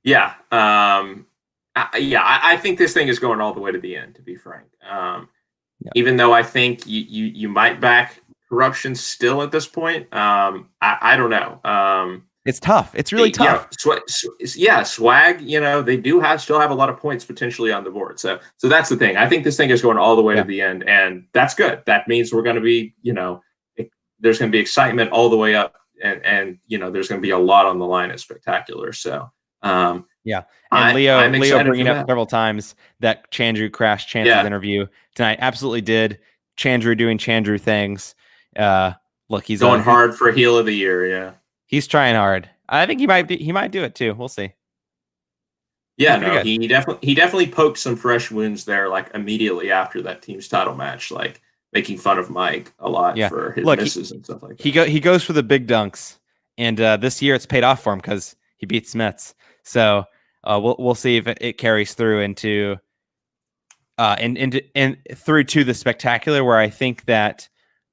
Yeah. I think this thing is going all the way to the end, to be frank. Even though I think you might back Corruption still at this point. I don't know. It's tough. It's really tough. Swag, they do still have a lot of points potentially on the board. So that's the thing. I think this thing is going all the way to the end, and that's good. That means we're going to be, there's going to be excitement all the way up, and there's going to be a lot on the line at Spectacular. So, and Leo bringing up several times that Chandru crashed Chance's interview tonight. Absolutely did. Chandru doing Chandru things. Look, he's going hard for heel of the year. Yeah. He's trying hard. I think he might do it too. We'll see. Yeah, no, he definitely poked some fresh wounds there, immediately after that team's title match, making fun of Mike a lot for his misses and stuff like that. He goes for the big dunks, and this year it's paid off for him because he beat Smets. So we'll see if it carries through into through to the Spectacular, where I think that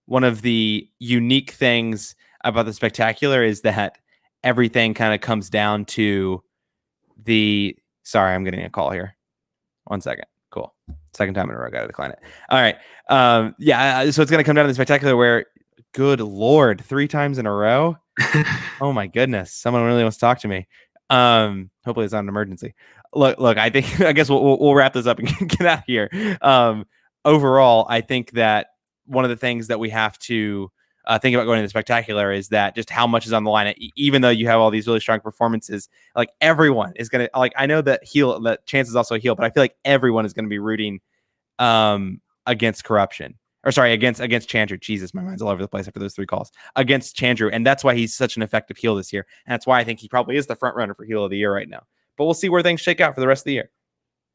one of the unique things about the Spectacular is that everything kind of comes down to sorry, I'm getting a call here. 1 second. Cool. Second time in a row, I got to decline it. All right. So it's going to come down to the Spectacular where, good Lord, 3 times in a row. Oh my goodness. Someone really wants to talk to me. Hopefully it's not an emergency. Look, I guess we'll wrap this up and get out of here. Overall, I think that one of the things that we have to think about going to the Spectacular is that just how much is on the line. Even though you have all these really strong performances, everyone is going to, I know that Chance is also a heel, but I feel like everyone is going to be rooting against Corruption. or sorry, against Chandru. Jesus, my mind's all over the place after those 3 calls. Against Chandru, and that's why he's such an effective heel this year, and that's why I think he probably is the front runner for heel of the year right now. But we'll see where things shake out for the rest of the year.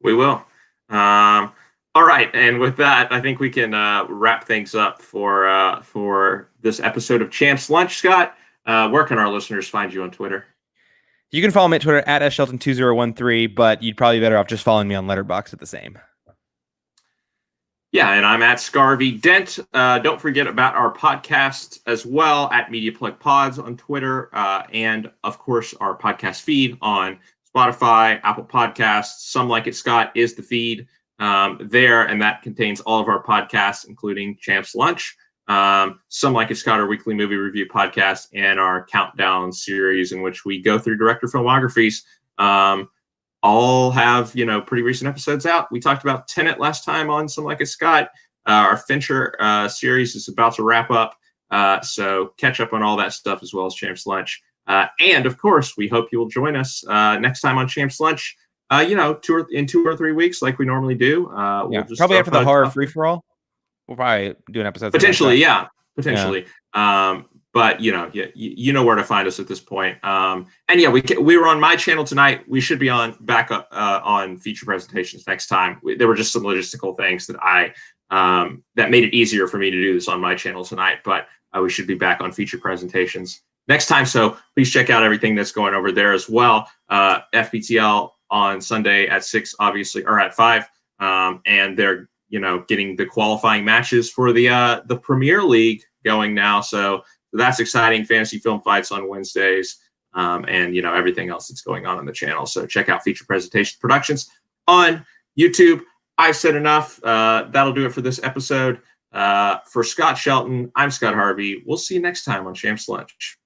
We will. All right, and with that, I think we can wrap things up for this episode of Champs Lunch. Scott, where can our listeners find you on Twitter? You can follow me at Twitter at shelton2013, but you'd probably be better off just following me on Letterboxd at the same. Yeah, and I'm at Scarvy Dent. Don't forget about our podcast as well at Media Plug Pods on Twitter, and of course our podcast feed on Spotify, Apple Podcasts. Some Like It Scott is the feed there, and that contains all of our podcasts, including Champs Lunch. Some Like It Scott, our weekly movie review podcast, and our countdown series in which we go through director filmographies. All have, pretty recent episodes out. We talked about Tenet last time on Some Like It Scott. Our Fincher series is about to wrap up. So catch up on all that stuff as well as Champs Lunch. And of course, we hope you will join us next time on Champs Lunch. 2 or 3 weeks, like we normally do. We'll just probably after the horror free for all. We'll probably do an episode. Potentially. But you know where to find us at this point. And yeah, we were on my channel tonight. We should be back up on feature presentations next time. There were just some logistical things that that made it easier for me to do this on my channel tonight. But we should be back on feature presentations next time. So please check out everything that's going over there as well. FPTL on Sunday at 6, obviously, or at 5, and they're getting the qualifying matches for the Premier League going now. So that's exciting. Fantasy Film Fights on Wednesdays, and everything else that's going on the channel. So check out Feature Presentation Productions on YouTube. I've said enough. That'll do it for this episode. For Scott Shelton, I'm Scott Harvey. We'll see you next time on Champs Lunch.